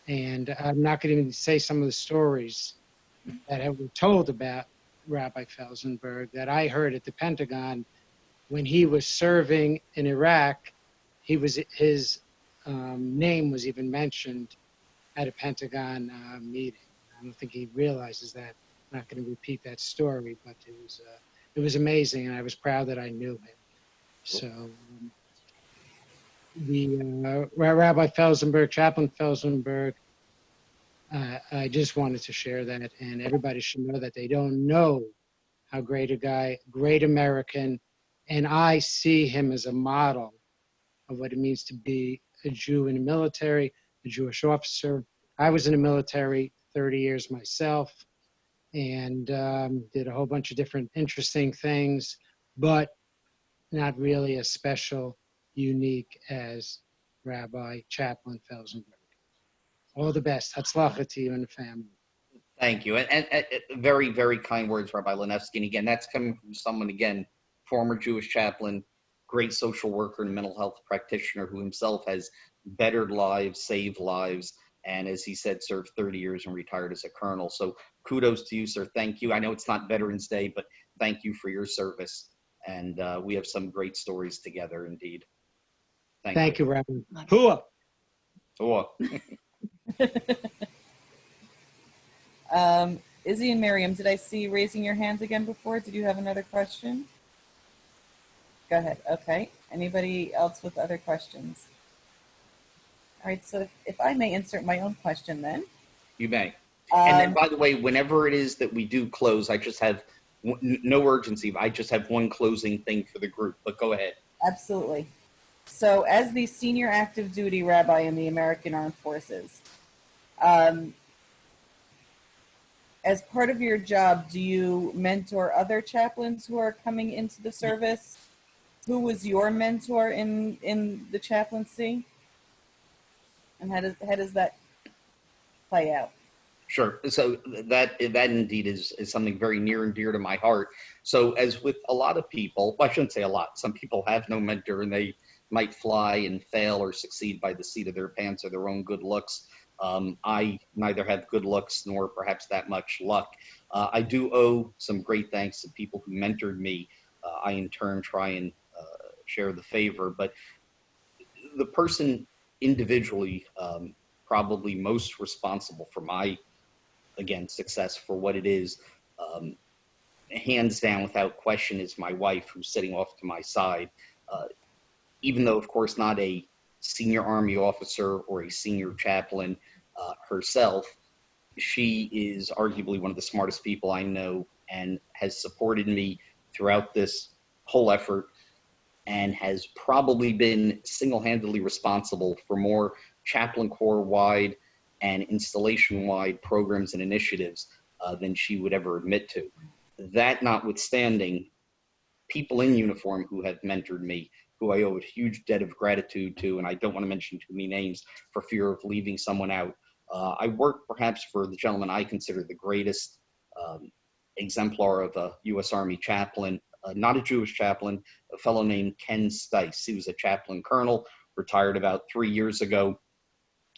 And I'm not going to even say some of the stories that were told about Rabbi Felzenberg that I heard at the Pentagon when he was serving in Iraq. His name was even mentioned at a Pentagon meeting. I don't think he realizes that. I'm not going to repeat that story, but it was amazing, and I was proud that I knew him. So the Rabbi Felzenberg, Chaplain Felzenberg, I just wanted to share that, and everybody should know that they don't know how great a guy, great American, and I see him as a model of what it means to be a Jew in the military, a Jewish officer. I was in the military 30 years myself, and did a whole bunch of different interesting things, but not really as special, unique as Rabbi Chaplain Felzenberg. All the best. Hatzlacha to you and the family. Thank you. And very kind words, Rabbi Lenevsky. And again, that's coming from someone, again, former Jewish chaplain, great social worker and mental health practitioner who himself has bettered lives, saved lives, and as he said, served 30 years and retired as a colonel. So kudos to you, sir. Thank you. I know it's not Veterans Day, but thank you for your service. And we have some great stories together, indeed. Thank you, Rabbi. Hua. Hua. Izzy and Miriam, did I see you raising your hands again before? Did you have another question? Go ahead. Okay. Anybody else with other questions? All right. So if I may insert my own question then. You may. And then, by the way, whenever it is that we do close, I just have no urgency. I just have one closing thing for the group, but go ahead. Absolutely. So as the senior active duty rabbi in the American Armed Forces, as part of your job, do you mentor other chaplains who are coming into the service? Who was your mentor in the chaplaincy? And how does that play out? Sure. So that indeed is something very near and dear to my heart. So as with a lot of people, well, I shouldn't say a lot. Some people have no mentor and they might fly and fail or succeed by the seat of their pants or their own good looks. I neither have good looks nor perhaps that much luck. I do owe some great thanks to people who mentored me. I in turn try and share the favor, but the person individually probably most responsible for my, again, success for what it is, hands down without question, is my wife, who's sitting off to my side. Even though, of course, not a senior Army officer or a senior chaplain herself, she is arguably one of the smartest people I know and has supported me throughout this whole effort and has probably been single-handedly responsible for more chaplain corps-wide and installation-wide programs and initiatives than she would ever admit to. That notwithstanding, people in uniform who have mentored me, who I owe a huge debt of gratitude to, and I don't want to mention too many names for fear of leaving someone out. I work perhaps for the gentleman I consider the greatest exemplar of a U.S. Army chaplain, not a Jewish chaplain, a fellow named Ken Stice. He was a chaplain colonel, retired about 3 years ago.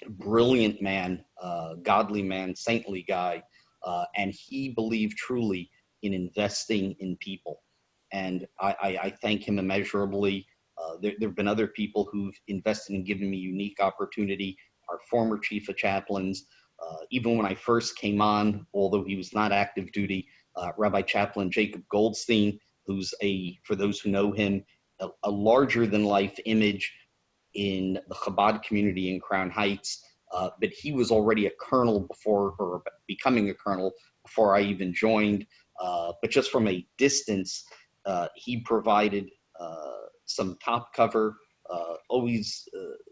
Brilliant man, godly man, saintly guy, and he believed truly in investing in people. And I thank him immeasurably. There have been other people who've invested and given me unique opportunity. Our former chief of chaplains, even when I first came on, although he was not active duty, Rabbi Chaplain Jacob Goldstein, who's for those who know him, a larger than life image in the Chabad community in Crown Heights, but he was already a colonel before, or becoming a colonel before I even joined. But just from a distance, he provided some top cover, always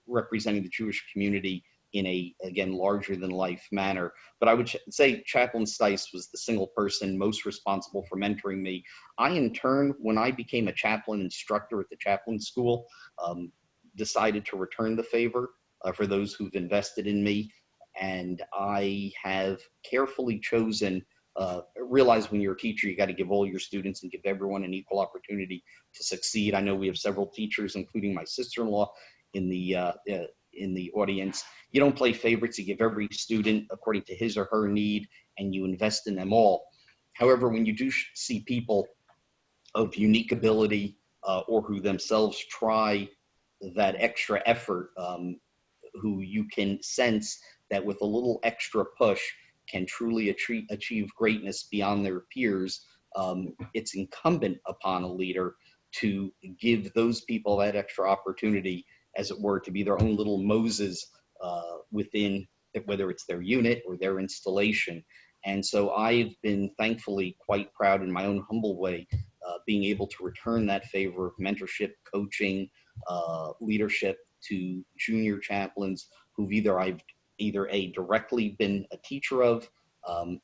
representing the Jewish community in a, again, larger than life manner. But I would say Chaplain Stice was the single person most responsible for mentoring me. I, in turn, when I became a chaplain instructor at the chaplain school, decided to return the favor for those who've invested in me. And I have carefully chosen, realize when you're a teacher, you got to give all your students and give everyone an equal opportunity to succeed. I know we have several teachers, including my sister-in-law, in the audience. You don't play favorites. You give every student according to his or her need, and you invest in them all. However, when you do see people of unique ability or who themselves try that extra effort, who you can sense that with a little extra push can truly achieve greatness beyond their peers, it's incumbent upon a leader to give those people that extra opportunity, as it were, to be their own little Moses within, whether it's their unit or their installation. And so I've been thankfully quite proud in my own humble way, being able to return that favor of mentorship, coaching, leadership to junior chaplains who've either directly been a teacher of,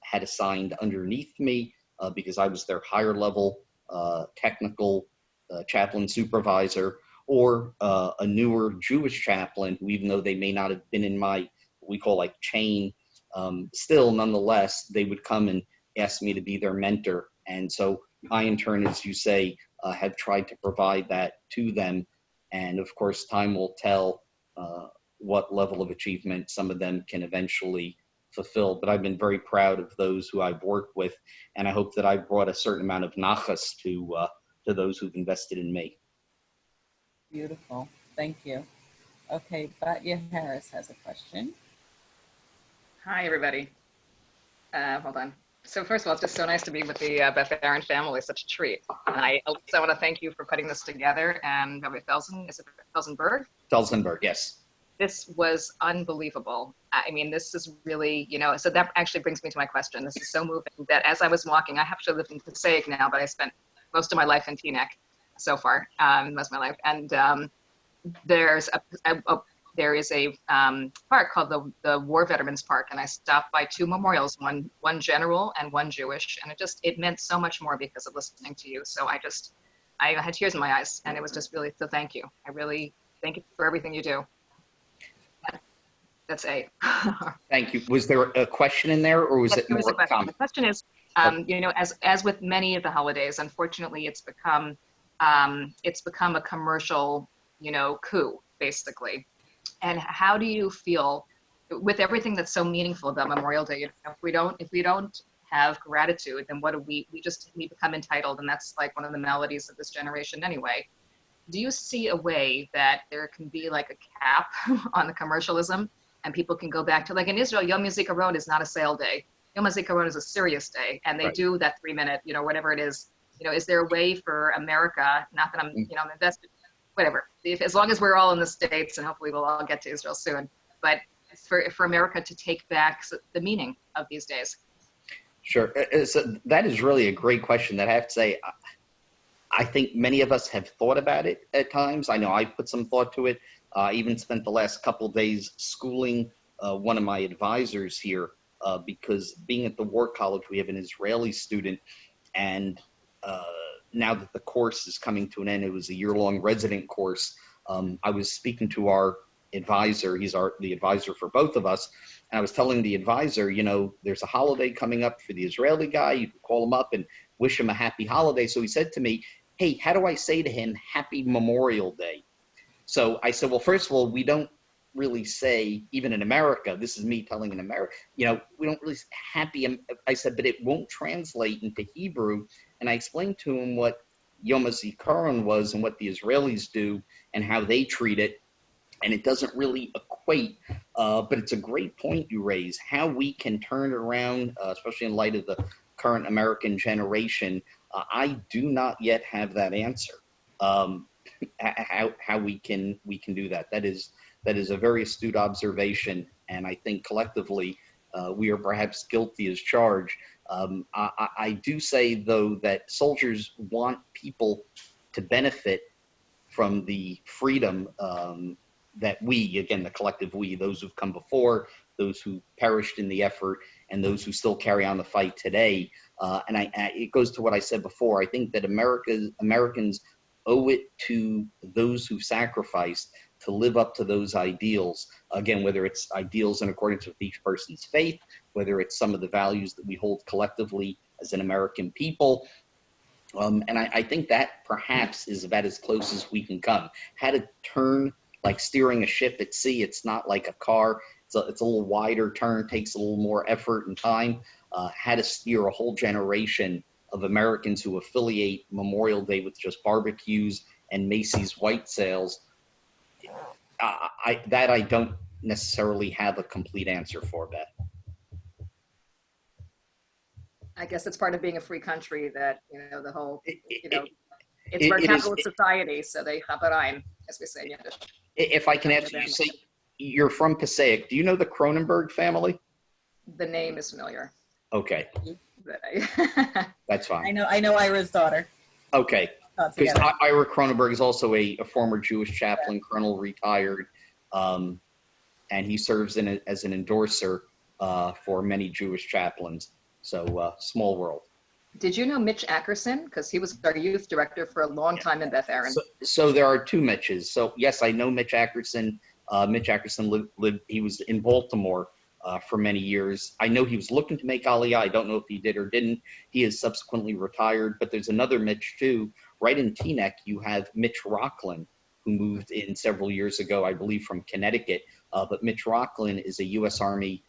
had assigned underneath me because I was their higher level technical chaplain supervisor, or a newer Jewish chaplain who, even though they may not have been in my, what we call like chain, still nonetheless, they would come and ask me to be their mentor. And so I, in turn, as you say, have tried to provide that to them. And of course, time will tell what level of achievement some of them can eventually fulfill. But I've been very proud of those who I've worked with, and I hope that I've brought a certain amount of nachas to those who've invested in me. Beautiful. Thank you. Okay, Batya Harris has a question. Hi, everybody. Hold on. So first of all, it's just so nice to be with the Beth Aaron family. Such a treat. And Elisa, I want to thank you for putting this together. And Rabbi Felzenberg? Felzenberg, yes. This was unbelievable. I mean, this is really, so that actually brings me to my question. This is so moving that as I was walking, I have to live in Passaic now, but I spent most of my life in Teaneck so far, most of my life. And there is a park called the War Veterans Park, and I stopped by two memorials, one general and one Jewish, and it meant so much more because of listening to you. So I had tears in my eyes, and it was just really, so thank you. I really thank you for everything you do. That's a. Thank you. Was there a question in there, or was it more a comment? The question is, as with many of the holidays, unfortunately, it's become a commercial, coup, basically. And how do you feel with everything that's so meaningful about Memorial Day? If we don't have gratitude, then what do we become entitled, and that's like one of the maladies of this generation anyway. Do you see a way that there can be like a cap on the commercialism, and people can go back to, like in Israel, Yom HaZikaron is not a sale day. Yom HaZikaron is a serious day, and they do that 3-minute, whatever it is. Is there a way for America? Not that I'm, I'm invested. Whatever, as long as we're all in the States, and hopefully we'll all get to Israel soon, but for America to take back the meaning of these days. Sure. So that is really a great question that I have to say, I think many of us have thought about it at times. I know I put some thought to it. I even spent the last couple of days schooling one of my advisors here because being at the War College, we have an Israeli student, and now that the course is coming to an end, it was a year-long resident course. I was speaking to our advisor. He's the advisor for both of us. And I was telling the advisor, there's a holiday coming up for the Israeli guy. You can call him up and wish him a happy holiday. So he said to me, hey, how do I say to him, Happy Memorial Day? So I said, well, first of all, we don't really say, even in America, this is me telling in America, we don't really say happy. I said, but it won't translate into Hebrew. And I explained to him what Yom HaZikaron was and what the Israelis do and how they treat it. And it doesn't really equate, but it's a great point you raise, how we can turn around, especially in light of the current American generation. I do not yet have that answer. how we can do that. That is a very astute observation, and I think collectively we are perhaps guilty as charged. I do say though that soldiers want people to benefit from the freedom that we, again, the collective we, those who've come before, those who perished in the effort, and those who still carry on the fight today. And it goes to what I said before. I think that Americans owe it to those who sacrificed to live up to those ideals. Again, whether it's ideals in accordance with each person's faith, whether it's some of the values that we hold collectively as an American people. And I think that perhaps is about as close as we can come. How to turn, like steering a ship at sea, it's not like a car. It's a little wider turn, takes a little more effort and time. How to steer a whole generation of Americans who affiliate Memorial Day with just barbecues and Macy's white sales. I don't necessarily have a complete answer for, Beth. I guess it's part of being a free country that, the whole, it's it a is- capitalist society, so they have a rein, as we say in Yiddish. If I can ask you, you say you're from Passaic. Do you know the Cronenberg family? The name is familiar. Okay, But that's fine. I know Ira's daughter. Okay, because Together. Ira Cronenberg is also a former Jewish chaplain, colonel, retired, and he serves as an endorser for many Jewish chaplains. So small world. Did you know Mitch Ackerson? Because he was our youth director for a long time in Beth Aaron. So there are two Mitches. So yes, I know Mitch Ackerson. Mitch Ackerson lived. He was in Baltimore for many years. I know he was looking to make Aliyah. I don't know if he did or didn't. He has subsequently retired. But there's another Mitch too. Right in Teaneck, you have Mitch Rocklin, who moved in several years ago, I believe, from Connecticut. But Mitch Rocklin is a U.S. Army,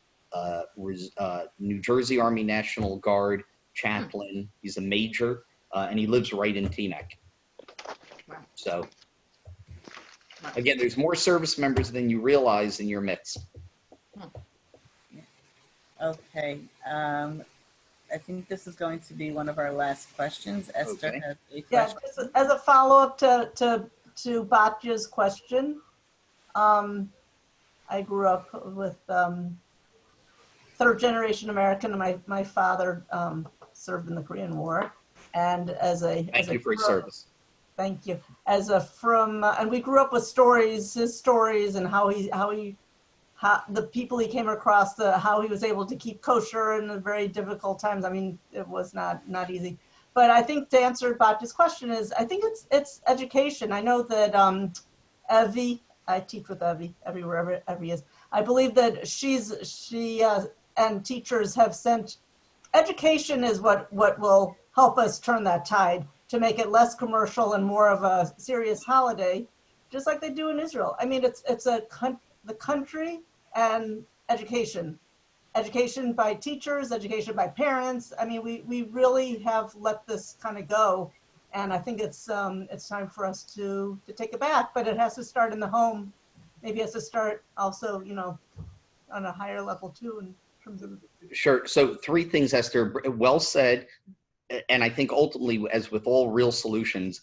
New Jersey Army National Guard chaplain. He's a major, and he lives right in Teaneck. So, again, there's more service members than you realize in your midst. Okay. I think this is going to be one of our last questions. Esther Okay. has a Yeah, question. just as a follow-up to Batya's question, I grew up with third generation American. My father served in the Korean War, and Thank you for your service. Thank you. And we grew up with his stories, and how the people he came across, how he was able to keep kosher in the very difficult times. I mean, it was not easy. But I think to answer Batya's question is, I think it's education. I know that Evie, I teach with Evie everywhere Evie is. I believe that she and teachers have sent, education is what will help us turn that tide to make it less commercial and more of a serious holiday, just like they do in Israel. I mean, it's the country and education by teachers, education by parents. I mean, we really have let this kind of go, and I think it's time for us to take it back. But it has to start in the home. Maybe it has to start also, on a higher level too, in terms of. Sure. So three things, Esther. Well said. And I think ultimately, as with all real solutions,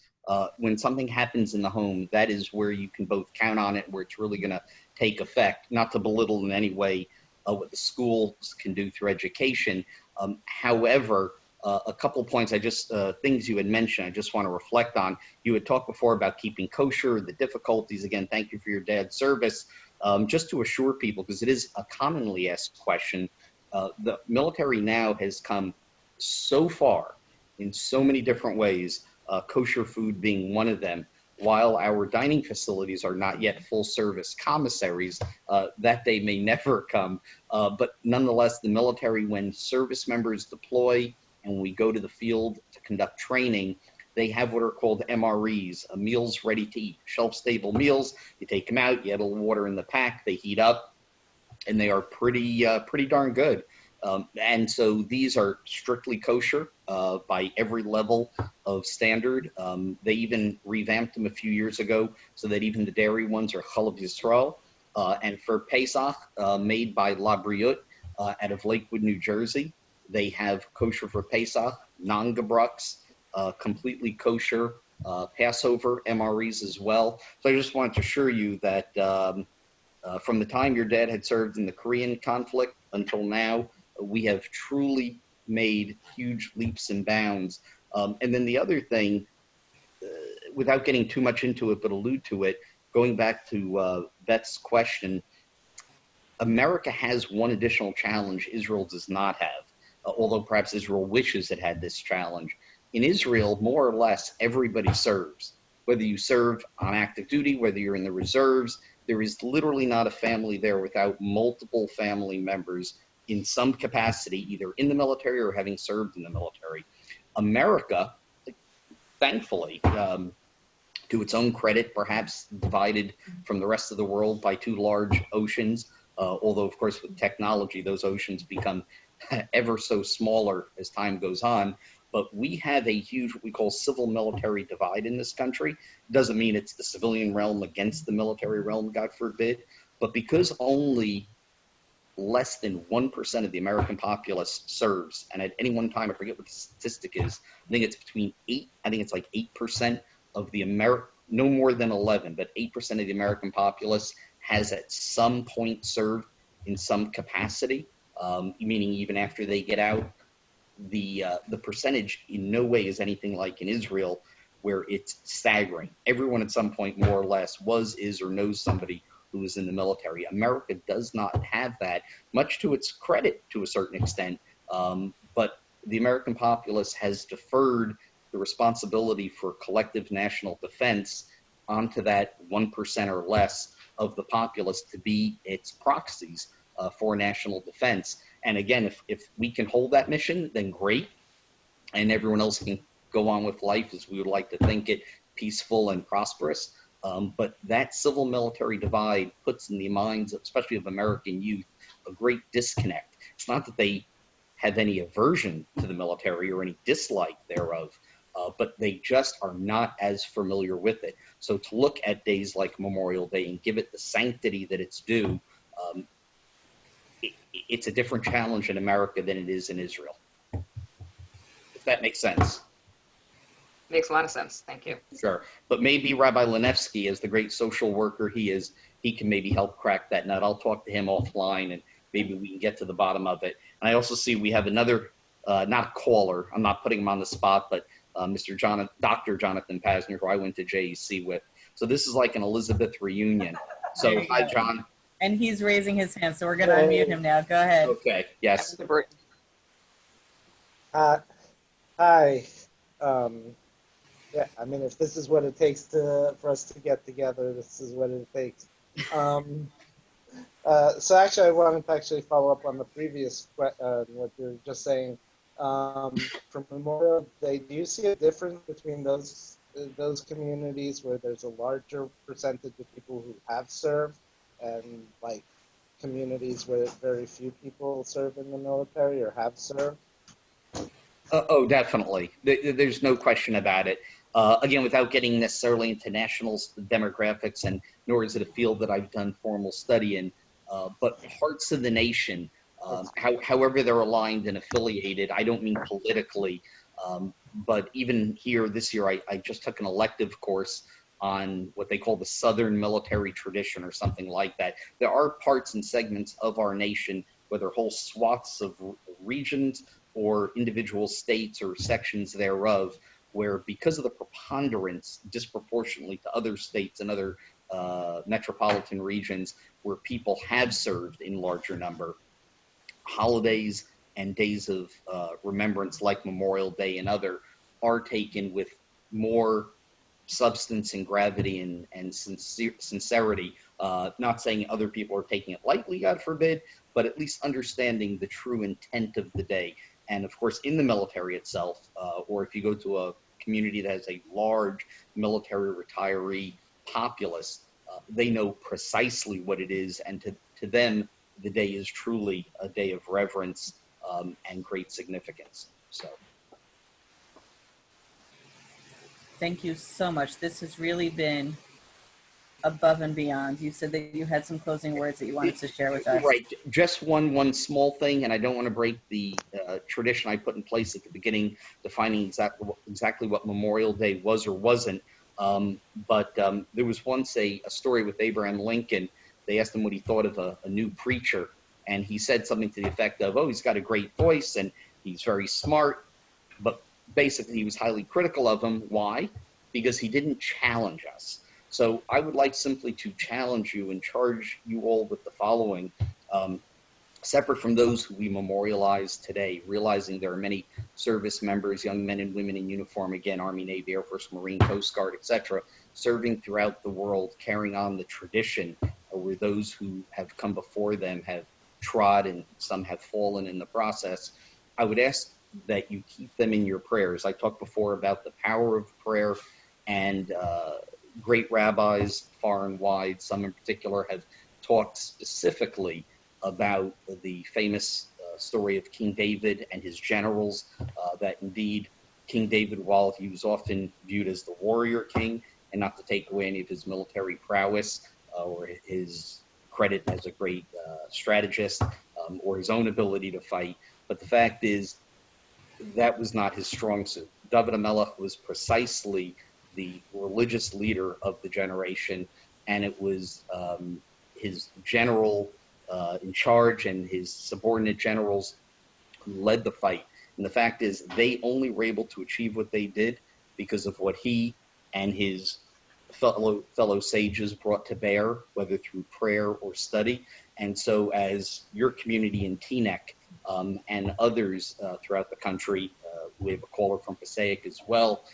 when something happens in the home, that is where you can both count on it, where it's really going to take effect. Not to belittle in any way what the schools can do through education. However, a couple of points, things you had mentioned, I just want to reflect on. You had talked before about keeping kosher, the difficulties. Again, thank you for your dad's service. Just to assure people, because it is a commonly asked question, the military now has come so far in so many different ways, kosher food being one of them. While our dining facilities are not yet full service commissaries, that day may never come. But nonetheless, the military, when service members deploy and when we go to the field to conduct training, they have what are called MREs, meals ready to eat, shelf-stable meals. You take them out, you add a little water in the pack, they heat up, and they are pretty darn good. And so these are strictly kosher by every level of standard. They even revamped them a few years ago so that even the dairy ones are Chalav Yisrael. And for Pesach, made by La Briut out of Lakewood, New Jersey, they have kosher for Pesach, non-gebrux, completely kosher Passover MREs as well. So I just wanted to assure you that from the time your dad had served in the Korean conflict until now, we have truly made huge leaps and bounds. And then the other thing, without getting too much into it, but allude to it, going back to Beth's question, America has one additional challenge Israel does not have, although perhaps Israel wishes it had this challenge. In Israel, more or less, everybody serves. Whether you serve on active duty, whether you're in the reserves, there is literally not a family there without multiple family members in some capacity, either in the military or having served in the military. America, thankfully, to its own credit, perhaps divided from the rest of the world by two large oceans, although, of course, with technology, those oceans become ever so smaller as time goes on. But we have a huge, what we call civil-military divide in this country. Doesn't mean it's the civilian realm against the military realm, God forbid. But because only less than 1% of the American populace serves, and at any one time, I forget what the statistic is, I think it's between 8, I think it's like 8% of the no more than 11, but 8% of the American populace has at some point served in some capacity, meaning even after they get out. The percentage in no way is anything like in Israel, where it's staggering. Everyone at some point, more or less, was, is, or knows somebody who is in the military. America does not have that, much to its credit to a certain extent. But the American populace has deferred the responsibility for collective national defense onto that 1% or less of the populace to be its proxies for national defense. And again, if we can hold that mission, then great. And everyone else can go on with life as we would like to think it, peaceful and prosperous. But that civil-military divide puts in the minds, especially of American youth, a great disconnect. It's not that they have any aversion to the military or any dislike thereof, but they just are not as familiar with it. So to look at days like Memorial Day and give it the sanctity that it's due, it's a different challenge in America than it is in Israel. If that makes sense. Makes a lot of sense. Thank you. Sure. But maybe Rabbi Lenevsky, as the great social worker he is, he can maybe help crack that nut. I'll talk to him offline and maybe we can get to the bottom of it. And I also see we have another, not caller, I'm not putting him on the spot, but Dr. Jonathan Pasner, who I went to JEC with. So this is like an Elizabeth reunion. So hi, John. And he's raising his hand, so we're going to unmute him now. Go ahead. Okay, yes. Hi. Yeah, I mean, if this is what it takes for us to get together, this is what it takes. So actually, I wanted to actually follow up on the previous what you were just saying. For Memorial Day, do you see a difference between those communities where there's a larger percentage of people who have served and like communities where very few people serve in the military or have served? Oh, definitely. There's no question about it. Again, without getting necessarily into national demographics, and nor is it a field that I've done formal study in, but parts of the nation, however they're aligned and affiliated, I don't mean politically, but even here this year, I just took an elective course on what they call the Southern military tradition or something like that. There are parts and segments of our nation, whether whole swaths of regions or individual states or sections thereof, where because of the preponderance disproportionately to other states and other metropolitan regions where people have served in larger number, holidays and days of remembrance like Memorial Day and other are taken with more substance and gravity and sincerity. Not saying other people are taking it lightly, God forbid, but at least understanding the true intent of the day. And of course, in the military itself, or if you go to a community that has a large military retiree populace, they know precisely what it is. And to them, the day is truly a day of reverence and great significance. So. Thank you so much. This has really been above and beyond. You said that you had some closing words that you wanted to share with us. Right. Just one small thing, and I don't want to break the tradition I put in place at the beginning, defining exactly what Memorial Day was or wasn't. But there was once a story with Abraham Lincoln. They asked him what he thought of a new preacher, and he said something to the effect of, "Oh, he's got a great voice and he's very smart," but basically he was highly critical of him. Why? Because he didn't challenge us. So I would like simply to challenge you and charge you all with the following. Separate from those who we memorialize today, realizing there are many service members, young men and women in uniform, again, Army, Navy, Air Force, Marine, Coast Guard, etc., serving throughout the world, carrying on the tradition where those who have come before them have trod and some have fallen in the process. I would ask that you keep them in your prayers. I talked before about the power of prayer, and great rabbis far and wide, some in particular, have talked specifically about the famous story of King David and his generals, that indeed King David, while he was often viewed as the warrior king, and not to take away any of his military prowess or his credit as a great strategist or his own ability to fight, but the fact is that was not his strong suit. David HaMelech was precisely the religious leader of the generation, and it was his general in charge and his subordinate generals who led the fight. And the fact is, they only were able to achieve what they did because of what he and his fellow sages brought to bear, whether through prayer or study. And so as your community in Teaneck and others throughout the country, we have a caller from Passaic as well,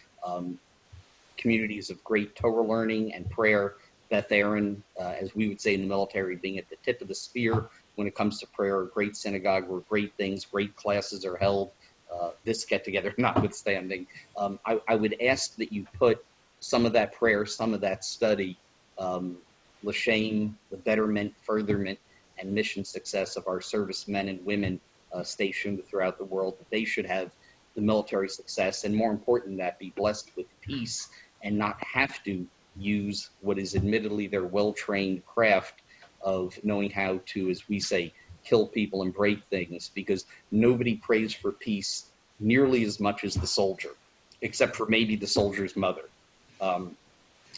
communities of great Torah learning and prayer, Beth Aaron, as we would say in the military, being at the tip of the spear when it comes to prayer, a great synagogue where great things, great classes are held, this get-together notwithstanding. I would ask that you put some of that prayer, some of that study, l'shem, the betterment, furtherment, and mission success of our servicemen and women stationed throughout the world, that they should have the military success, and more important than that, be blessed with peace and not have to use what is admittedly their well-trained craft of knowing how to, as we say, kill people and break things, because nobody prays for peace nearly as much as the soldier, except for maybe the soldier's mother.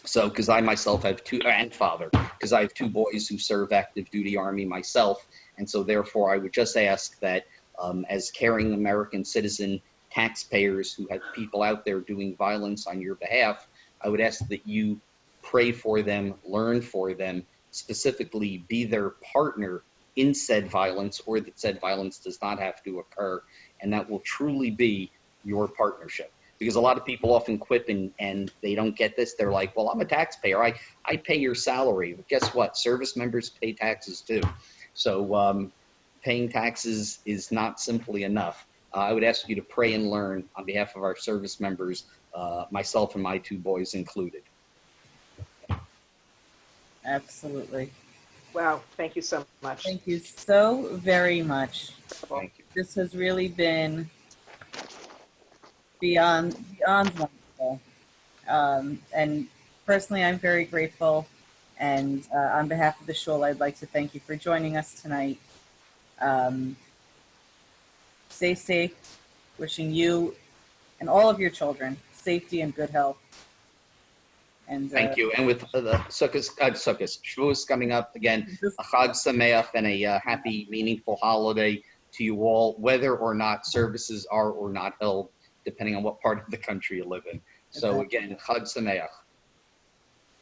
So, because I myself have because I have two boys who serve active duty Army myself, and so therefore I would just ask that as caring American citizen taxpayers who have people out there doing violence on your behalf, I would ask that you pray for them, learn for them, specifically be their partner in said violence, or that said violence does not have to occur, and that will truly be your partnership. Because a lot of people often quip and they don't get this. They're like, well, I'm a taxpayer. I pay your salary. But guess what? Service members pay taxes too. So paying taxes is not simply enough. I would ask you to pray and learn on behalf of our service members, myself and my two boys included. Absolutely. Wow, thank you so much. Thank you so very much. Thank you. This has really been beyond wonderful. And personally, I'm very grateful. And on behalf of the shul, I'd like to thank you for joining us tonight. Stay safe. Wishing you and all of your children safety and good health. And thank you. And with the Shavuos coming up again, a Chag Sameach and a happy, meaningful holiday to you all, whether or not services are or not held, depending on what part of the country you live in. So again, Chag Sameach.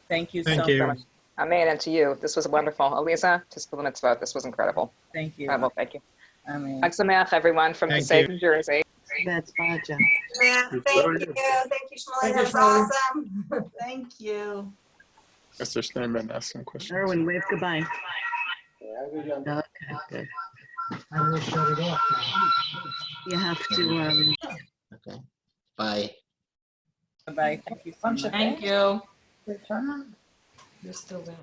Thank you so much. Amen, and to you. This was wonderful. Elisa, just for the mitzvah, this was incredible. Thank you. Well, thank you. Amen. Chag Sameach, everyone from Passaic, New Jersey. That's Baja. Yeah, thank you, Shmuel. That's awesome. Thank you. Mr. Steinman asked some questions. Erwin, wave goodbye. Okay, good. I will shut it off now. You have to. okay. Bye. Bye. Thank you so much. Thank you. Return. You're still there.